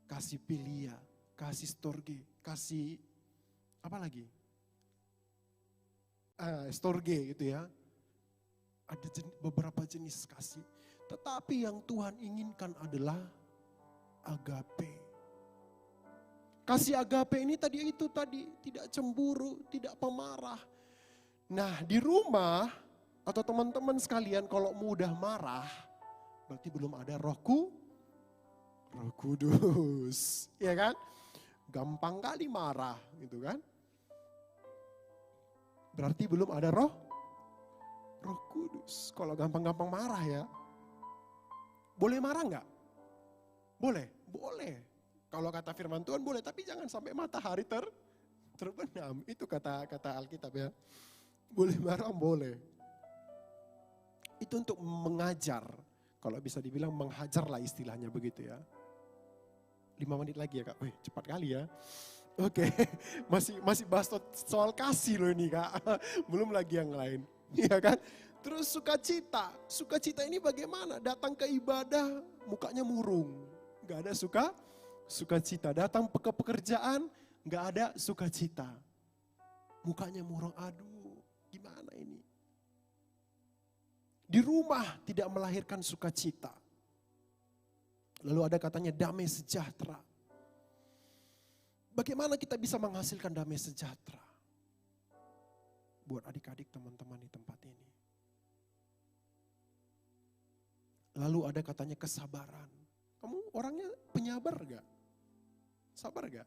kasih philia, kasih storge, kasih apa lagi? Storge gitu ya. Ada beberapa jenis kasih. Tetapi yang Tuhan inginkan adalah agape. Kasih agape ini tadi tidak cemburu, tidak pemarah. Nah di rumah atau teman-teman sekalian kalau mudah marah, berarti belum ada Roh Kudus, ya kan? Gampang kali marah gitu kan. Berarti belum ada Roh Kudus. Kalau gampang-gampang marah ya. Boleh marah enggak? Boleh. Kalau kata firman Tuhan boleh, tapi jangan sampai matahari terbenam. Itu kata Alkitab ya. Boleh marah, boleh. Itu untuk mengajar. Kalau bisa dibilang menghajar lah istilahnya begitu ya. 5 menit lagi ya Kak. Wih, cepat kali ya. Oke, masih bahas soal kasih loh ini Kak. Belum lagi yang lain. Iya kan? Terus sukacita ini bagaimana? Datang ke ibadah mukanya murung. Gak ada sukacita. Datang ke pekerjaan gak ada sukacita. Mukanya murung, aduh gimana ini? Di rumah tidak melahirkan sukacita. Lalu ada katanya damai sejahtera. Bagaimana kita bisa menghasilkan damai sejahtera? Buat adik-adik teman-teman di tempat ini. Lalu ada katanya kesabaran. Kamu orangnya penyabar gak? Sabar gak?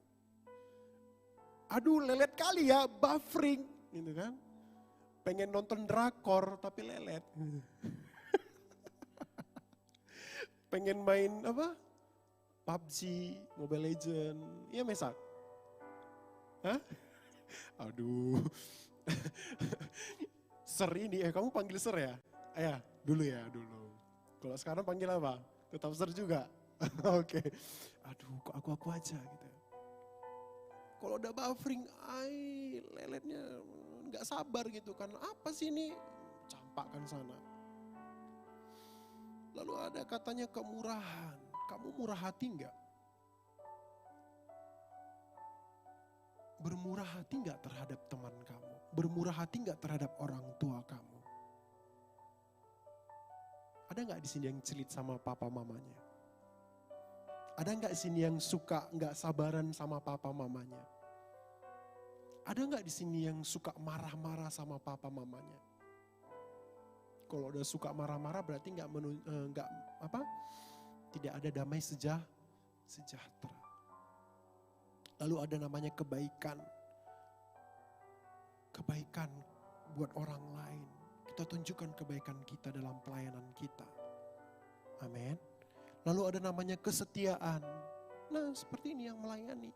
Aduh lelet kali ya, buffering gitu kan. Pengen nonton drakor tapi lelet. Pengen main apa? PUBG, Mobile Legend. Iya Mesak? Hah? Aduh. Ser ini, kamu panggil Ser ya? Ya, dulu ya, dulu. Kalau sekarang panggil apa? Tetap Ser juga? Oke. Aduh, kok aku aja gitu. Kalau udah buffering, leletnya nggak sabar gitu kan. Apa sih ini? Campakkan sana. Lalu ada katanya kemurahan. Kamu murah hati nggak? Bermurah hati nggak terhadap teman kamu? Bermurah hati nggak terhadap orang tua kamu? Ada nggak di sini yang celit sama papa mamanya? Ada nggak di sini yang suka nggak sabaran sama papa mamanya? Ada nggak di sini yang suka marah-marah sama papa mamanya? Kalau udah suka marah-marah berarti tidak ada damai sejahtera. Lalu ada namanya kebaikan. Kebaikan buat orang lain. Kita tunjukkan kebaikan kita dalam pelayanan kita. Amin. Lalu ada namanya kesetiaan. Nah seperti ini yang melayani.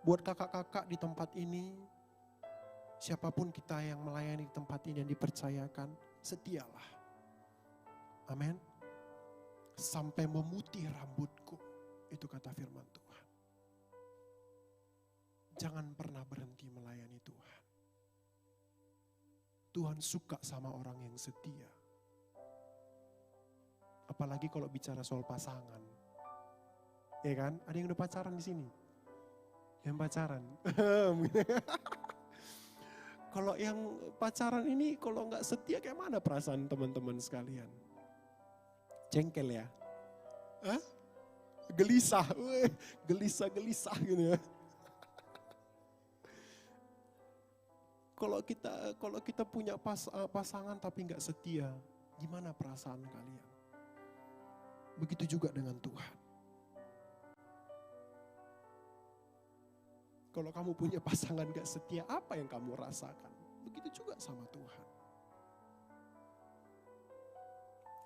Buat kakak-kakak di tempat ini, siapapun kita yang melayani di tempat ini yang dipercayakan, setialah. Amin. Sampai memutih rambutku. Itu kata firman Tuhan. Jangan pernah berhenti melayani Tuhan. Tuhan suka sama orang yang setia. Apalagi kalau bicara soal pasangan. Ya kan? Ada yang udah pacaran di sini? Yang pacaran? Kalau yang pacaran ini kalau nggak setia kayak mana perasaan teman-teman sekalian? Jengkel ya? Hah? Gelisah, gelisah gitu ya. Kalau kita punya pasangan tapi nggak setia, gimana perasaan kalian? Begitu juga dengan Tuhan. Kalau kamu punya pasangan nggak setia, apa yang kamu rasakan? Begitu juga sama Tuhan.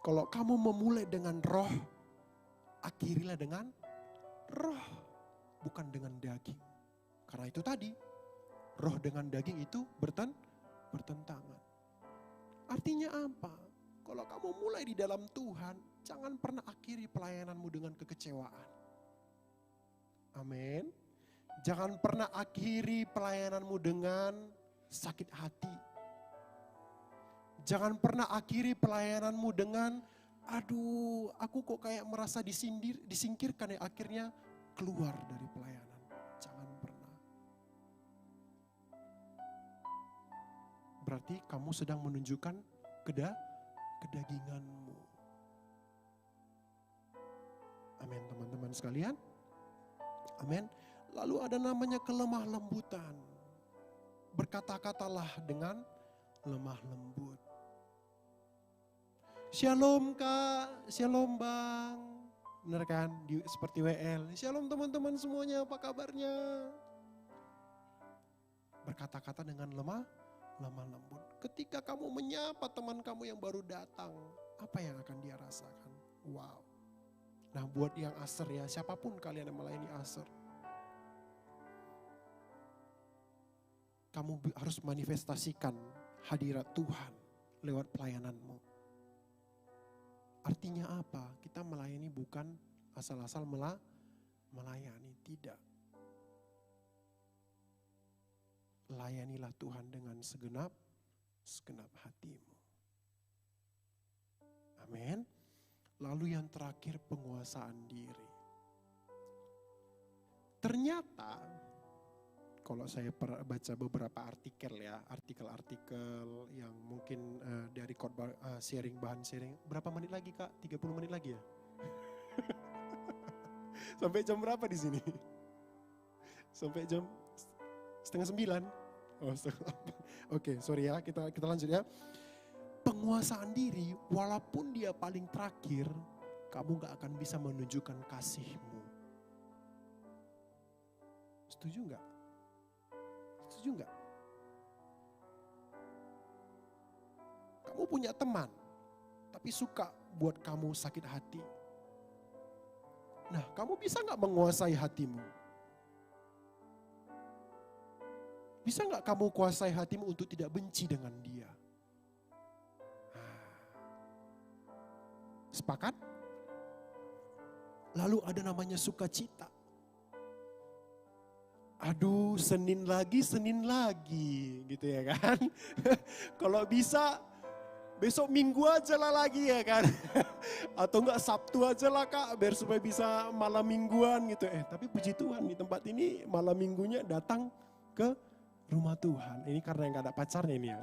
Kalau kamu memulai dengan roh, akhirilah dengan roh, bukan dengan daging. Karena itu tadi, roh dengan daging itu bertentangan. Artinya apa? Kalau kamu mulai di dalam Tuhan, jangan pernah akhiri pelayananmu dengan kekecewaan. Amin. Jangan pernah akhiri pelayananmu dengan sakit hati. Jangan pernah akhiri pelayananmu dengan, aduh aku kok kayak merasa disingkirkan ya, akhirnya keluar dari pelayanan. Jangan pernah. Berarti kamu sedang menunjukkan kedaginganmu. Amin teman-teman sekalian. Amin. Lalu ada namanya kelemah lembutan. Berkata-katalah dengan lemah lembut. Shalom Kak, shalom Bang. Benar kan? Seperti WL. Shalom teman-teman semuanya, apa kabarnya? Berkata-kata dengan lemah lembut. Ketika kamu menyapa teman kamu yang baru datang, apa yang akan dia rasakan? Wow. Nah buat yang aser ya, siapapun kalian yang melayani aser, kamu harus manifestasikan hadirat Tuhan lewat pelayananmu. Artinya apa? Kita melayani bukan asal-asal melayani, tidak. layanilah Tuhan dengan segenap hatimu. Amin. Lalu yang terakhir, penguasaan diri. Ternyata kalau saya baca beberapa artikel ya, artikel-artikel yang mungkin dari khotbah bahan sharing. Berapa menit lagi Kak? 30 menit lagi ya? Sampai jam berapa di sini? Sampai jam 8:30. Oh, Oke, sorry ya, kita lanjut ya. Penguasaan diri, walaupun dia paling terakhir, kamu gak akan bisa menunjukkan kasihmu. Setuju gak? Setuju gak? Kamu punya teman, tapi suka buat kamu sakit hati. Nah, kamu bisa gak menguasai hatimu? Bisa gak kamu kuasai hatimu untuk tidak benci dengan dia? Sepakat? Lalu ada namanya sukacita. Aduh, Senin lagi gitu ya kan. Kalau bisa besok Minggu aja lah lagi ya kan. Atau enggak Sabtu aja lah Kak, biar supaya bisa malam mingguan gitu. Tapi puji Tuhan di tempat ini malam minggunya datang ke rumah Tuhan. Ini karena yang gak ada pacarnya ini ya.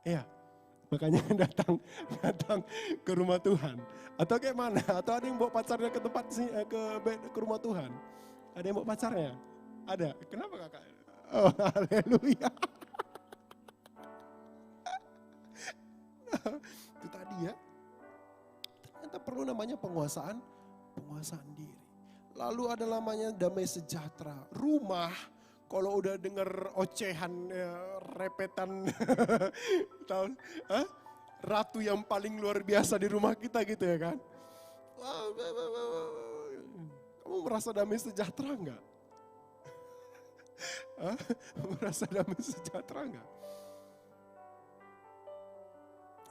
Iya, makanya datang ke rumah Tuhan. Atau kayak mana? Atau ada yang bawa pacarnya ke tempat ke rumah Tuhan? Ada yang bawa pacarnya? Ada. Kenapa Kakak? Oh, haleluya. Itu tadi ya. Ternyata perlu namanya penguasaan diri. Lalu ada namanya damai sejahtera. Rumah, kalau udah dengar ocehan, repetan, tahu, ratu yang paling luar biasa di rumah kita gitu ya kan. Kamu merasa damai sejahtera enggak? Merasa damai sejahtera enggak?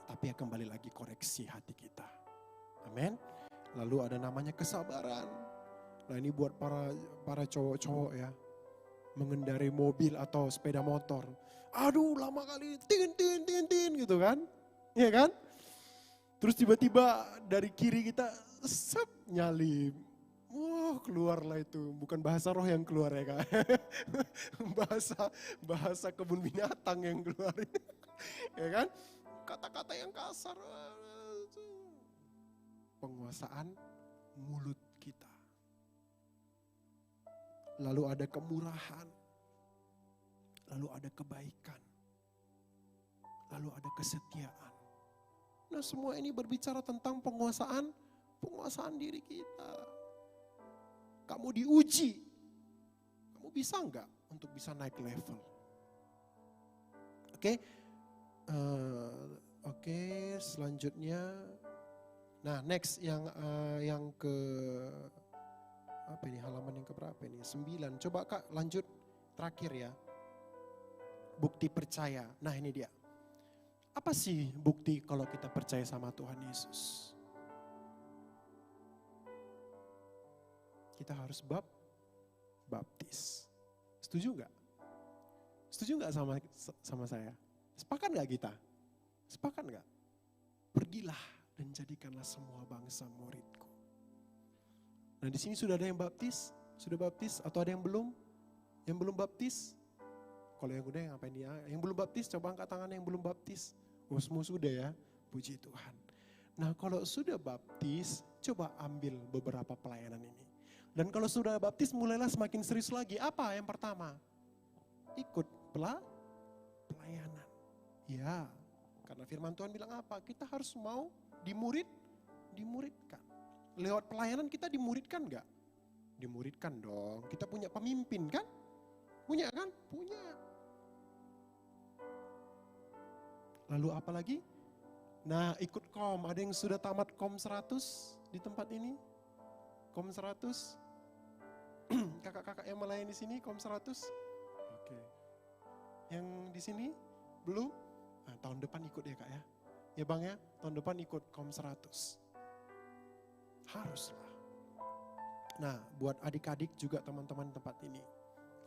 Tapi ya kembali lagi koreksi hati kita. Amin. Lalu ada namanya kesabaran. Nah ini buat para cowok-cowok ya. Mengendarai mobil atau sepeda motor. Aduh lama kali, tin gitu kan. Iya kan? Terus tiba-tiba dari kiri kita nyalip. Wah keluarlah itu, bukan bahasa roh yang keluar ya Kak. bahasa kebun binatang yang keluar. Ya kan? Kata-kata yang kasar. Penguasaan mulut kita. Lalu ada kemurahan. Lalu ada kebaikan. Lalu ada kesetiaan. Nah semua ini berbicara tentang penguasaan diri kita. Kamu diuji. Kamu bisa enggak untuk bisa naik level? Oke, selanjutnya. Nah, next yang ke apa ini, halaman yang keberapa ini? 9. Coba Kak lanjut terakhir ya. Bukti percaya. Nah, ini dia. Apa sih bukti kalau kita percaya sama Tuhan Yesus? Kita harus baptis. Setuju enggak? Setuju enggak sama saya? Sepakat enggak kita? Sepakat enggak? Pergilah dan jadikanlah semua bangsa muridku. Nah di sini sudah ada yang baptis? Sudah baptis atau ada yang belum? Yang belum baptis? Kalau yang udah ngapain dia? Yang belum baptis coba angkat tangan yang belum baptis. Oh semua sudah ya, puji Tuhan. Nah kalau sudah baptis, coba ambil beberapa pelayanan ini. Dan kalau sudah baptis mulailah semakin serius lagi. Apa yang pertama? Ikut pelayanan. Ya, karena firman Tuhan bilang apa? Kita harus mau dimuridkan. Lewat pelayanan kita dimuridkan enggak? Dimuridkan dong. Kita punya pemimpin kan? Punya kan? Punya. Lalu apa lagi? Nah ikut kom. Ada yang sudah tamat kom 100 di tempat ini? Kom 100? Kakak-kakak yang melayani di sini kom 100? Oke. Yang di sini belum? Nah, tahun depan ikut ya Kak ya. Ya Bang ya, tahun depan ikut kom 100. Haruslah. Nah, buat adik-adik juga teman-teman tempat ini.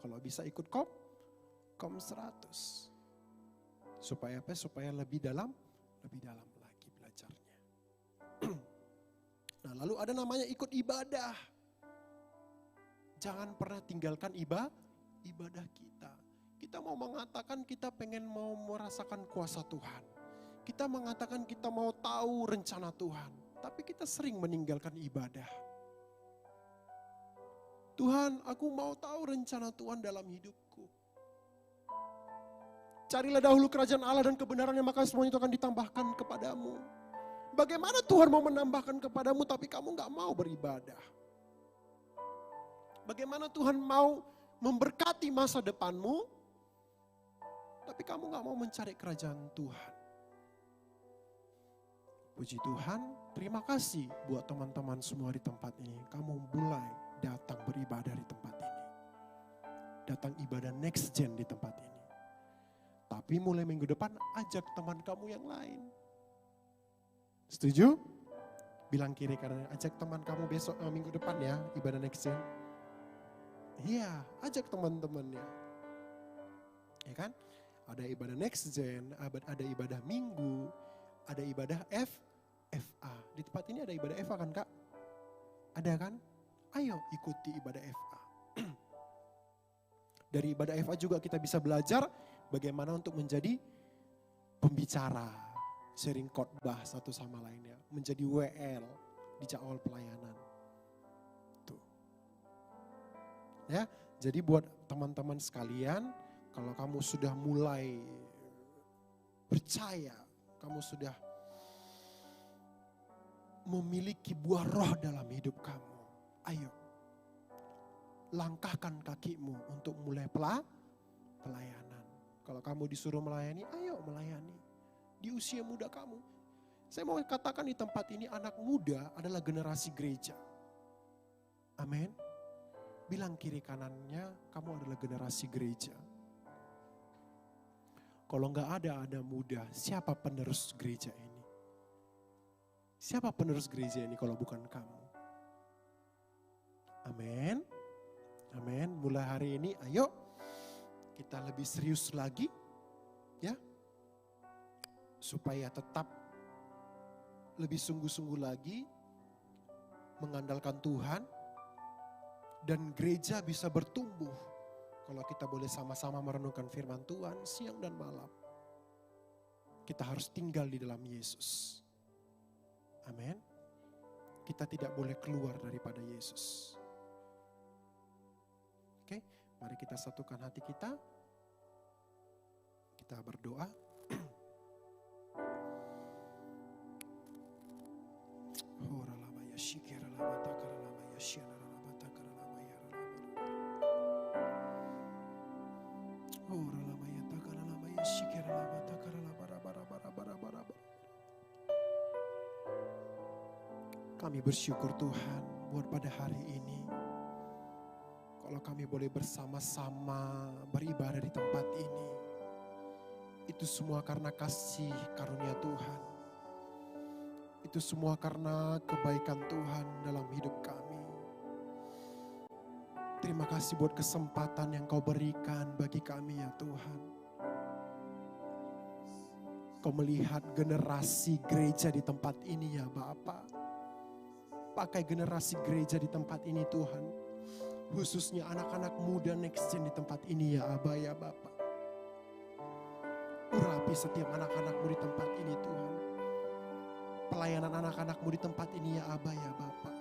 Kalau bisa ikut kom Kom 100. Supaya apa? Supaya lebih dalam lagi belajarnya. Nah, lalu ada namanya ikut ibadah. Jangan pernah tinggalkan ibadah kita. Kita mau mengatakan kita pengen mau merasakan kuasa Tuhan. Kita mengatakan kita mau tahu rencana Tuhan. Tapi kita sering meninggalkan ibadah. Tuhan, aku mau tahu rencana Tuhan dalam hidupku. Carilah dahulu kerajaan Allah dan kebenarannya, maka semuanya itu akan ditambahkan kepadamu. Bagaimana Tuhan mau menambahkan kepadamu tapi kamu gak mau beribadah? Bagaimana Tuhan mau memberkati masa depanmu tapi kamu gak mau mencari kerajaan Tuhan? Puji Tuhan, terima kasih buat teman-teman semua di tempat ini. Kamu mulai datang beribadah di tempat ini. Datang ibadah next gen di tempat ini. Tapi mulai minggu depan ajak teman kamu yang lain. Setuju? Bilang kiri kanan, ajak teman kamu besok minggu depan ya ibadah next gen. Iya, ajak teman-temannya. Ya kan? Ada ibadah next gen, ada ibadah minggu, ada ibadah FA. Di tempat ini ada ibadah FA kan Kak? Ada kan? Ayo ikuti ibadah FA. Dari ibadah FA juga kita bisa belajar bagaimana untuk menjadi pembicara, sharing khotbah satu sama lainnya, menjadi WL di jadwal pelayanan. Tuh. Ya, jadi buat teman-teman sekalian, kalau kamu sudah mulai percaya, kamu sudah memiliki buah roh dalam hidup kamu, ayo langkahkan kakimu untuk mulai pelayanan. Kalau kamu disuruh melayani, ayo melayani. Di usia muda kamu. Saya mau katakan di tempat ini anak muda adalah generasi gereja. Amin. Bilang kiri kanannya, kamu adalah generasi gereja. Kalau enggak ada anak muda, siapa penerus gereja ini? Siapa penerus gereja ini kalau bukan kamu? Amin. Amin. Mulai hari ini ayo kita lebih serius lagi ya. Supaya tetap lebih sungguh-sungguh lagi mengandalkan Tuhan dan gereja bisa bertumbuh kalau kita boleh sama-sama merenungkan firman Tuhan siang dan malam. Kita harus tinggal di dalam Yesus. Amin. Kita tidak boleh keluar daripada Yesus. Oke, mari kita satukan hati kita. Kita berdoa. Kami bersyukur Tuhan buat pada hari ini. Kalau kami boleh bersama-sama beribadah di tempat ini. Itu semua karena kasih karunia Tuhan. Itu semua karena kebaikan Tuhan dalam hidup kami. Terima kasih buat kesempatan yang Kau berikan bagi kami ya Tuhan. Kau melihat generasi gereja di tempat ini ya Bapa. Pakai generasi gereja di tempat ini Tuhan. Khususnya anak-anak muda next gen di tempat ini ya Aba ya Bapa. Urapi setiap anak-anakmu di tempat ini Tuhan. Pelayanan anak-anakmu di tempat ini ya Aba ya Bapa.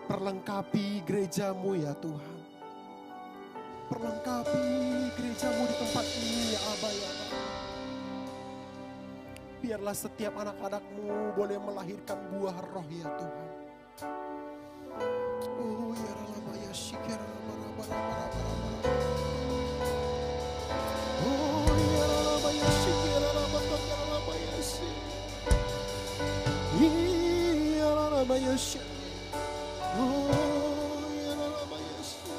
Perlengkapi gerejamu ya Tuhan. Perlengkapi gerejamu di tempat ini ya Aba ya Bapa. Biarlah setiap anak-anakmu boleh melahirkan buah roh ya Tuhan. Oh ya Rama ya Shikir Rama. Oh ya Rama ya Shikir Rama ya Shikir. Ya Rama ya Shikir. Oh ya Rama ya Shikir.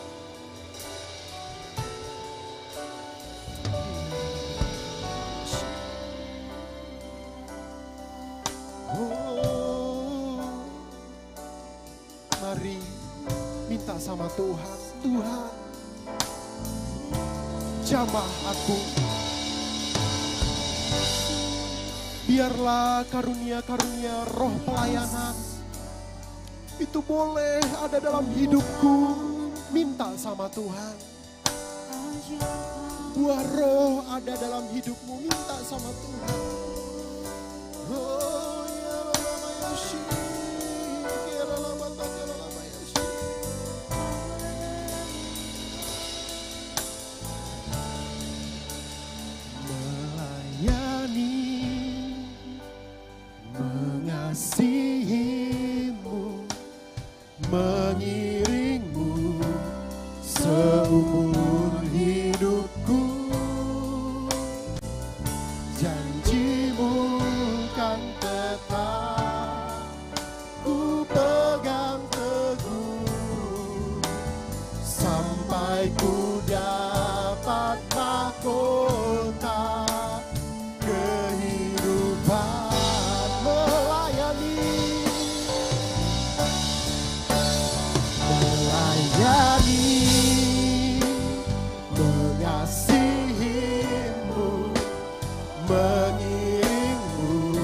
Mari minta sama Tuhan. Tuhan, jamaahku. Biarlah karunia-karunia roh pelayanan itu boleh ada dalam hidupku. Minta sama Tuhan. Buah roh ada dalam hidupmu, minta sama Tuhan. Oh, ya lama ya shi, ya lama ya shi. Melayani, mengasihimu, mengiringmu seumur hidupku. Janjimu kan tetap ku pegang teguh sampai ku dapat mahkota kehidupan. Melayani, mengasihimu, mengiringmu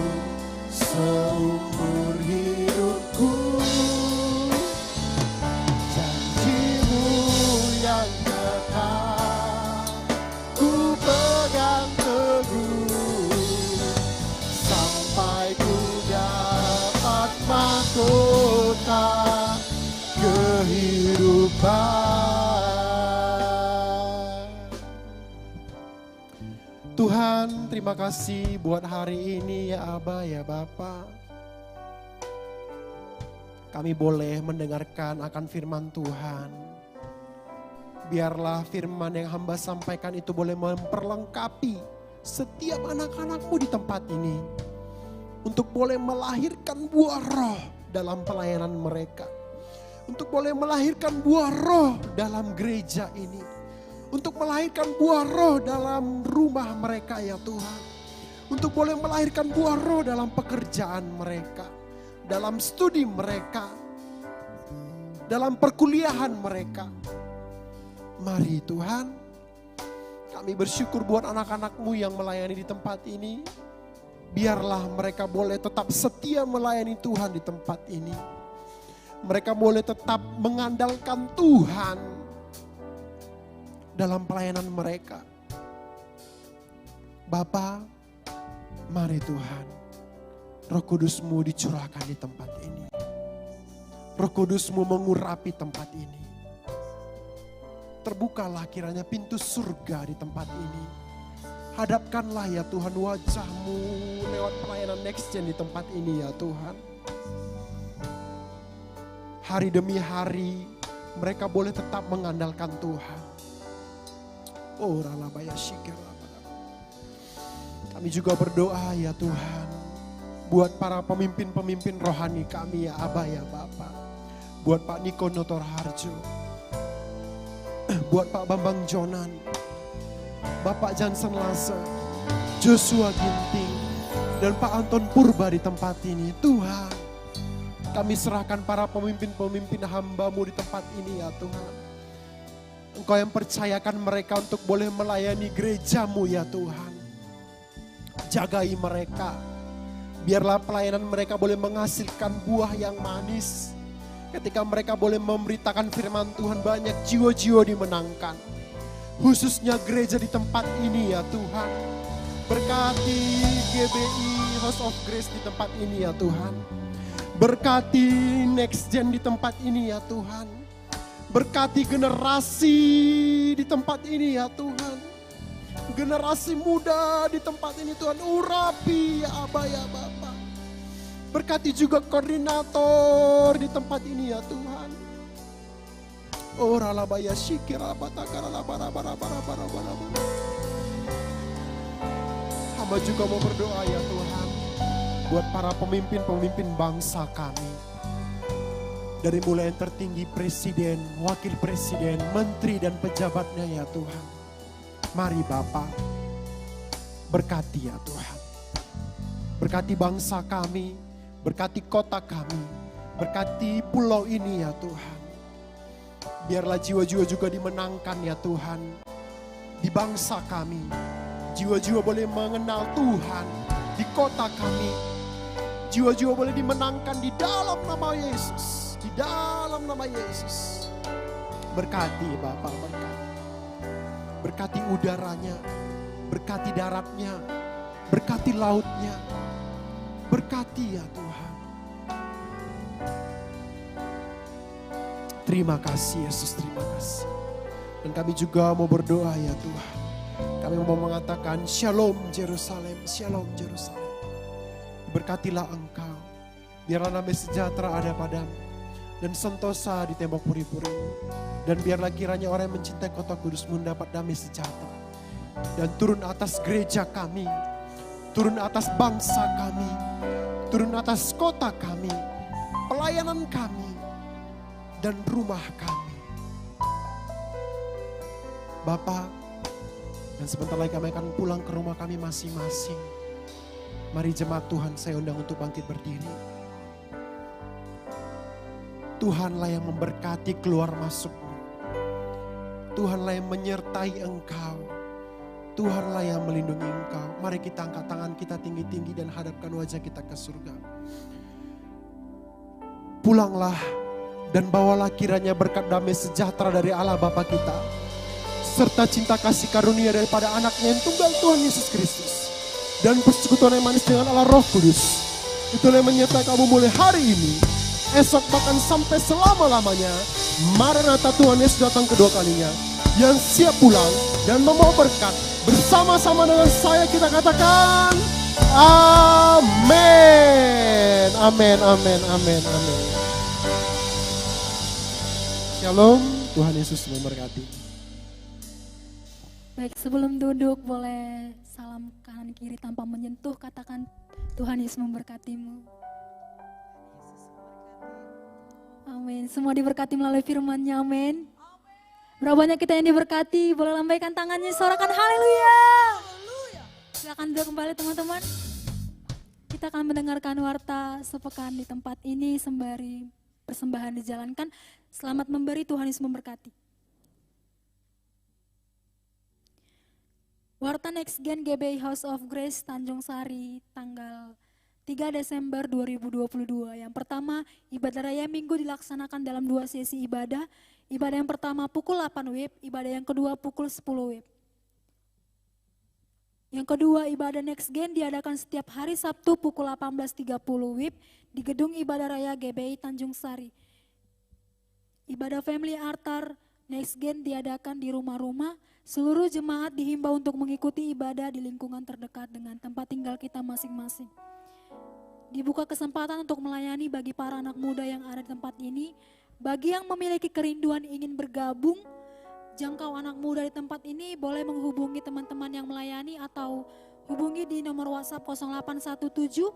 seumur hidupku. Janjimu yang tetap ku pegang teguh sampai ku dapat mahkota kehidupan. Tuhan, terima kasih buat hari ini ya Aba, ya Bapa. Kami boleh mendengarkan akan firman Tuhan. Biarlah firman yang hamba sampaikan itu boleh memperlengkapi setiap anak-anakmu di tempat ini. Untuk boleh melahirkan buah roh dalam pelayanan mereka. Untuk boleh melahirkan buah roh dalam gereja ini. Untuk melahirkan buah roh dalam rumah mereka ya Tuhan. Untuk boleh melahirkan buah roh dalam pekerjaan mereka. Dalam studi mereka. Dalam perkuliahan mereka. Mari Tuhan, kami bersyukur buat anak-anak-Mu yang melayani di tempat ini. Biarlah mereka boleh tetap setia melayani Tuhan di tempat ini. Mereka boleh tetap mengandalkan Tuhan dalam pelayanan mereka. Bapa, mari Tuhan, Roh Kudus-Mu dicurahkan di tempat ini. Roh Kudus-Mu mengurapi tempat ini. Terbukalah kiranya pintu surga di tempat ini. Hadapkanlah ya Tuhan wajah-Mu lewat pelayanan Next Gen di tempat ini ya Tuhan. Hari demi hari mereka boleh tetap mengandalkan Tuhan. Oh ralabaya syikir. Kami juga berdoa ya Tuhan. Buat para pemimpin-pemimpin rohani kami ya Aba ya Bapa. Buat Pak Niko Notor Harjo. Buat Pak Bambang Jonan. Bapak Jansen Lase. Joshua Ginting. Dan Pak Anton Purba di tempat ini. Tuhan. Kami serahkan para pemimpin-pemimpin hamba-Mu di tempat ini ya Tuhan. Engkau yang percayakan mereka untuk boleh melayani gereja-Mu ya Tuhan. Jagai mereka. Biarlah pelayanan mereka boleh menghasilkan buah yang manis. Ketika mereka boleh memberitakan firman Tuhan, banyak jiwa-jiwa dimenangkan. Khususnya gereja di tempat ini ya Tuhan. Berkati GBI House of Grace di tempat ini ya Tuhan. Berkati Next Gen di tempat ini ya Tuhan. Berkati generasi di tempat ini ya Tuhan. Generasi muda di tempat ini Tuhan. Urapi ya Aba ya Bapa. Berkati juga koordinator di tempat ini ya Tuhan. Oh ralabaya syikira batakara labara. Hamba juga mau berdoa ya Tuhan. Buat para pemimpin-pemimpin bangsa kami. Dari mulai yang tertinggi presiden, wakil presiden, menteri dan pejabatnya ya Tuhan. Mari Bapa, berkati ya Tuhan. Berkati bangsa kami, berkati kota kami, berkati pulau ini ya Tuhan. Biarlah jiwa-jiwa juga dimenangkan ya Tuhan. di bangsa kami. Jiwa-jiwa boleh mengenal Tuhan di kota kami. Jiwa-jiwa boleh dimenangkan di dalam nama Yesus. Di dalam nama Yesus. Berkati Bapak, berkati. Berkati udaranya, berkati daratnya, berkati lautnya. Berkati ya Tuhan. Terima kasih Yesus, terima kasih. Dan kami juga mau berdoa ya Tuhan. Kami mau mengatakan Shalom Jerusalem, Shalom Jerusalem. Berkatilah Engkau, biarlah damai sejahtera ada padamu, dan sentosa di tembok puri-purimu. Dan biarlah kiranya orang yang mencintai kota kudus-Mu mendapat damai sejahtera. Dan turun atas gereja kami, turun atas bangsa kami, turun atas kota kami, pelayanan kami, dan rumah kami. Bapa, dan sebentar lagi kami akan pulang ke rumah kami masing-masing. Mari jemaat Tuhan, saya undang untuk bangkit berdiri. Tuhanlah yang memberkati keluar masukmu. Tuhanlah yang menyertai engkau. Tuhanlah yang melindungi engkau. Mari kita angkat tangan kita tinggi-tinggi dan hadapkan wajah kita ke surga. Pulanglah dan bawalah kiranya berkat damai sejahtera dari Allah Bapa kita, serta cinta kasih karunia daripada anaknya yang tunggal Tuhan Yesus Kristus, dan persekutuan yang manis dengan Allah Roh Kudus, itulah yang menyertai kamu mulai hari ini, esok bahkan sampai selama-lamanya. Maranatha, Tuhan Yesus datang kedua kalinya. Yang siap pulang dan membawa berkat, bersama-sama dengan saya kita katakan amin. Amin, amin, amin, amin. Shalom, Tuhan Yesus memberkati. Baik, sebelum duduk boleh salam kanan kiri tanpa menyentuh, katakan Tuhan Yesus memberkatimu. Amin. Semua diberkati melalui firman-Nya, amin. Berapa banyak kita yang diberkati, boleh lambaikan tangannya, sorakan haleluya. Silakan duduk kembali teman-teman. Kita akan mendengarkan warta sepekan di tempat ini sembari persembahan dijalankan. Selamat memberi, Tuhan Yesus memberkati. Warta Next Gen GBI House of Grace Tanjung Sari tanggal 3 Desember 2022. Yang pertama, ibadah raya minggu dilaksanakan dalam 2 sesi ibadah. Ibadah yang pertama pukul 8 WIB, ibadah yang kedua pukul 10 WIB. Yang kedua, ibadah Next Gen diadakan setiap hari Sabtu pukul 18.30 WIB di Gedung Ibadah Raya GBI Tanjung Sari. Ibadah Family Altar Next Gen diadakan di rumah-rumah. Seluruh jemaat dihimbau untuk mengikuti ibadah di lingkungan terdekat dengan tempat tinggal kita masing-masing. Dibuka kesempatan untuk melayani bagi para anak muda yang ada di tempat ini. Bagi yang memiliki kerinduan ingin bergabung, jangkau anak muda di tempat ini boleh menghubungi teman-teman yang melayani atau hubungi di nomor WhatsApp 0817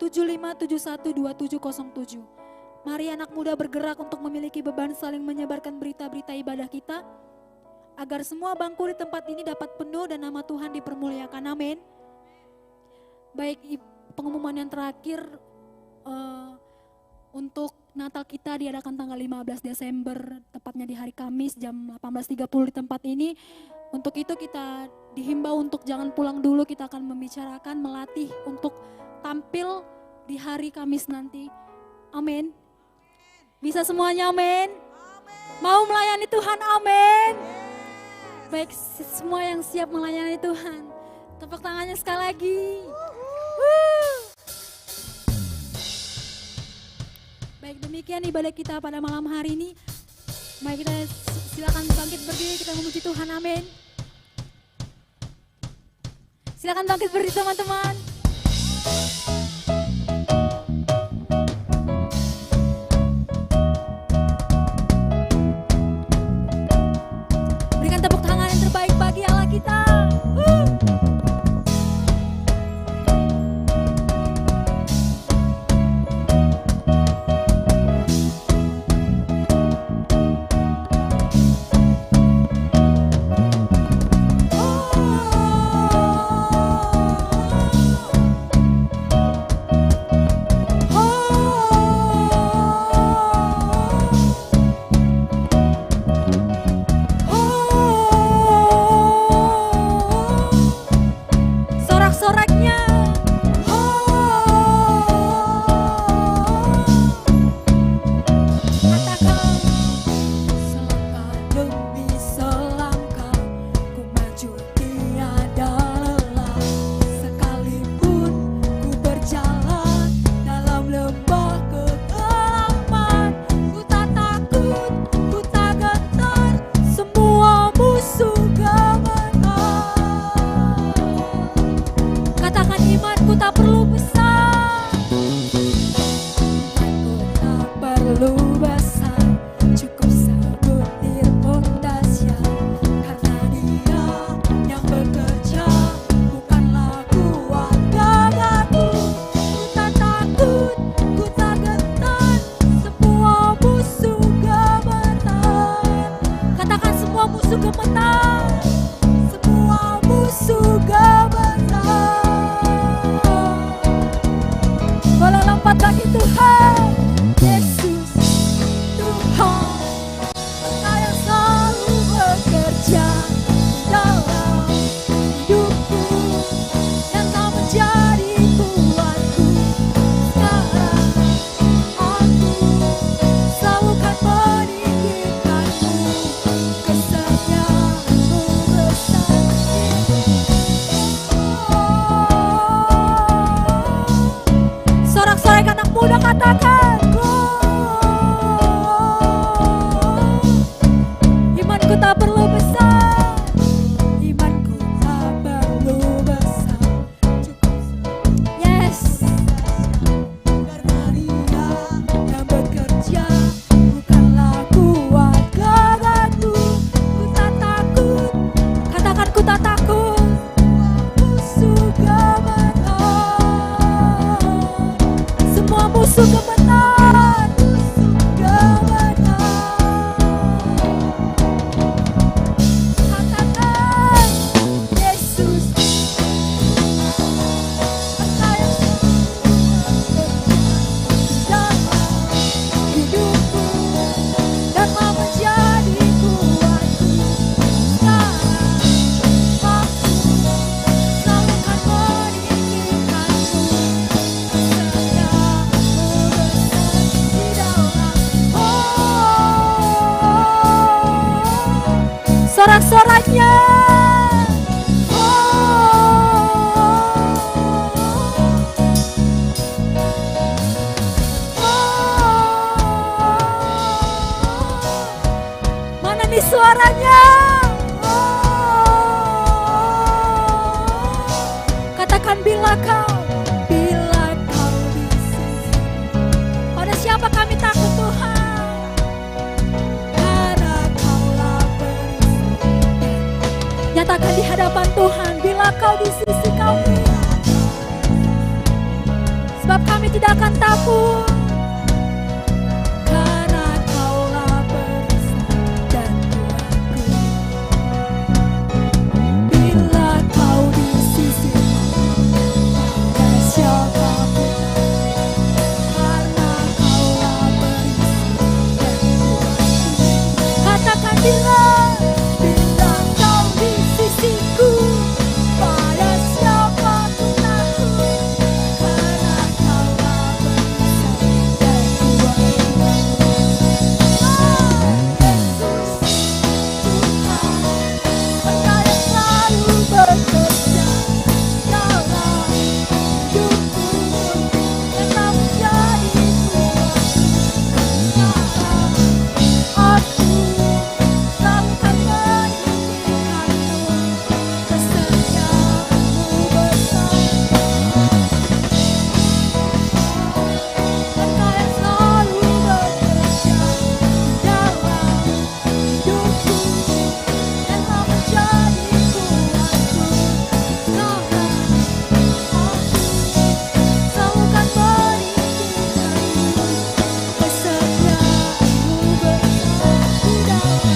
75712707. Mari anak muda bergerak untuk memiliki beban saling menyebarkan berita-berita ibadah kita, agar semua bangku di tempat ini dapat penuh dan nama Tuhan dipermuliakan. Amin. Baik, pengumuman yang terakhir untuk Natal kita diadakan tanggal 15 Desember, tepatnya di hari Kamis jam 18.30 di tempat ini. Untuk itu kita dihimbau untuk jangan pulang dulu, kita akan membicarakan, melatih untuk tampil di hari Kamis nanti. Amin. Bisa semuanya amin. Mau melayani Tuhan, amin. Baik, semua yang siap melayani Tuhan, tepuk tangannya sekali lagi. Baik, demikian ibadah kita pada malam hari ini. Mari kita silakan bangkit berdiri, kita memuji Tuhan, amin. Silakan bangkit berdiri teman-teman. Berikan tepuk tangan yang terbaik bagi Allah kita. perlu besar, cukup sebutir pun dahsyat. Karena Dia yang bekerja, bukanlah kuat gagahku. Ku tak takut, ku tak gentar, semua musuh gemetar. Katakan semua musuh gemetar, semua musuh gemetar. Boleh lompat bagi Tuhan. Yesus Tuhan, Engkau yang selalu bekerja dalam hidupku, yang Kau menjadi kuatku. Sekarang aku selalu kan meninggikanmu, kesetiaanmu besar. Sorak-sorai anak muda katakan, imanku tak perlu besar, imanku tak perlu besar, cukup. Yes. Karena Dia yang bekerja, bukanlah kuat gagahku. Ku tak takut, katakan ku tak takut, musuh gemetar, semua musuh gemetar, musuh gemetar. Katakan, Yesus, Engkau yang dalam hidupku, dan mau menjadi kuatku. Sekarang aku selalu kan meninggikanmu, kesetiaanmu besar di dalam. Sorak-soraknya. Mana nih suaranya? Katakan bila kau di sini. Pada siapa kami takut Tuhan? Karena Kaulah perisai. Nyatakan di hadapan Tuhan, bila kau di sisi kami, sebab kami tidak akan takut. Karena Kaulah perisai dan Tuhanku. Bila kau di sisi pada siapa pun, karena Kaulah perisai dan Tuhanku. Katakan bila kau di sisiku, pada siapa pun takut. Karena Kaulah perisai dan Tuhanku. Yesus Tuhan, Engkau yang selalu bekerja dalam hidupku, yang Kau menjadi kuatku. Sekarang aku selalu kan meninggikanmu, kesetiaanmu besar. Engkau yang selalu bekerja dalam hidupku, yang Kau menjadi kuatku. Sekarang aku selalu kan meninggikanmu, kesetiaanmu besar di dalam.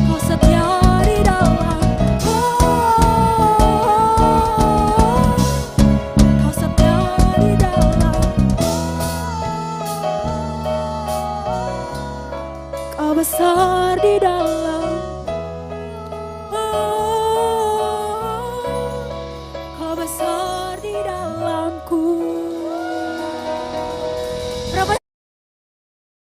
Kau setia di dalam. Kau setia di dalam. Kau besar di dalam.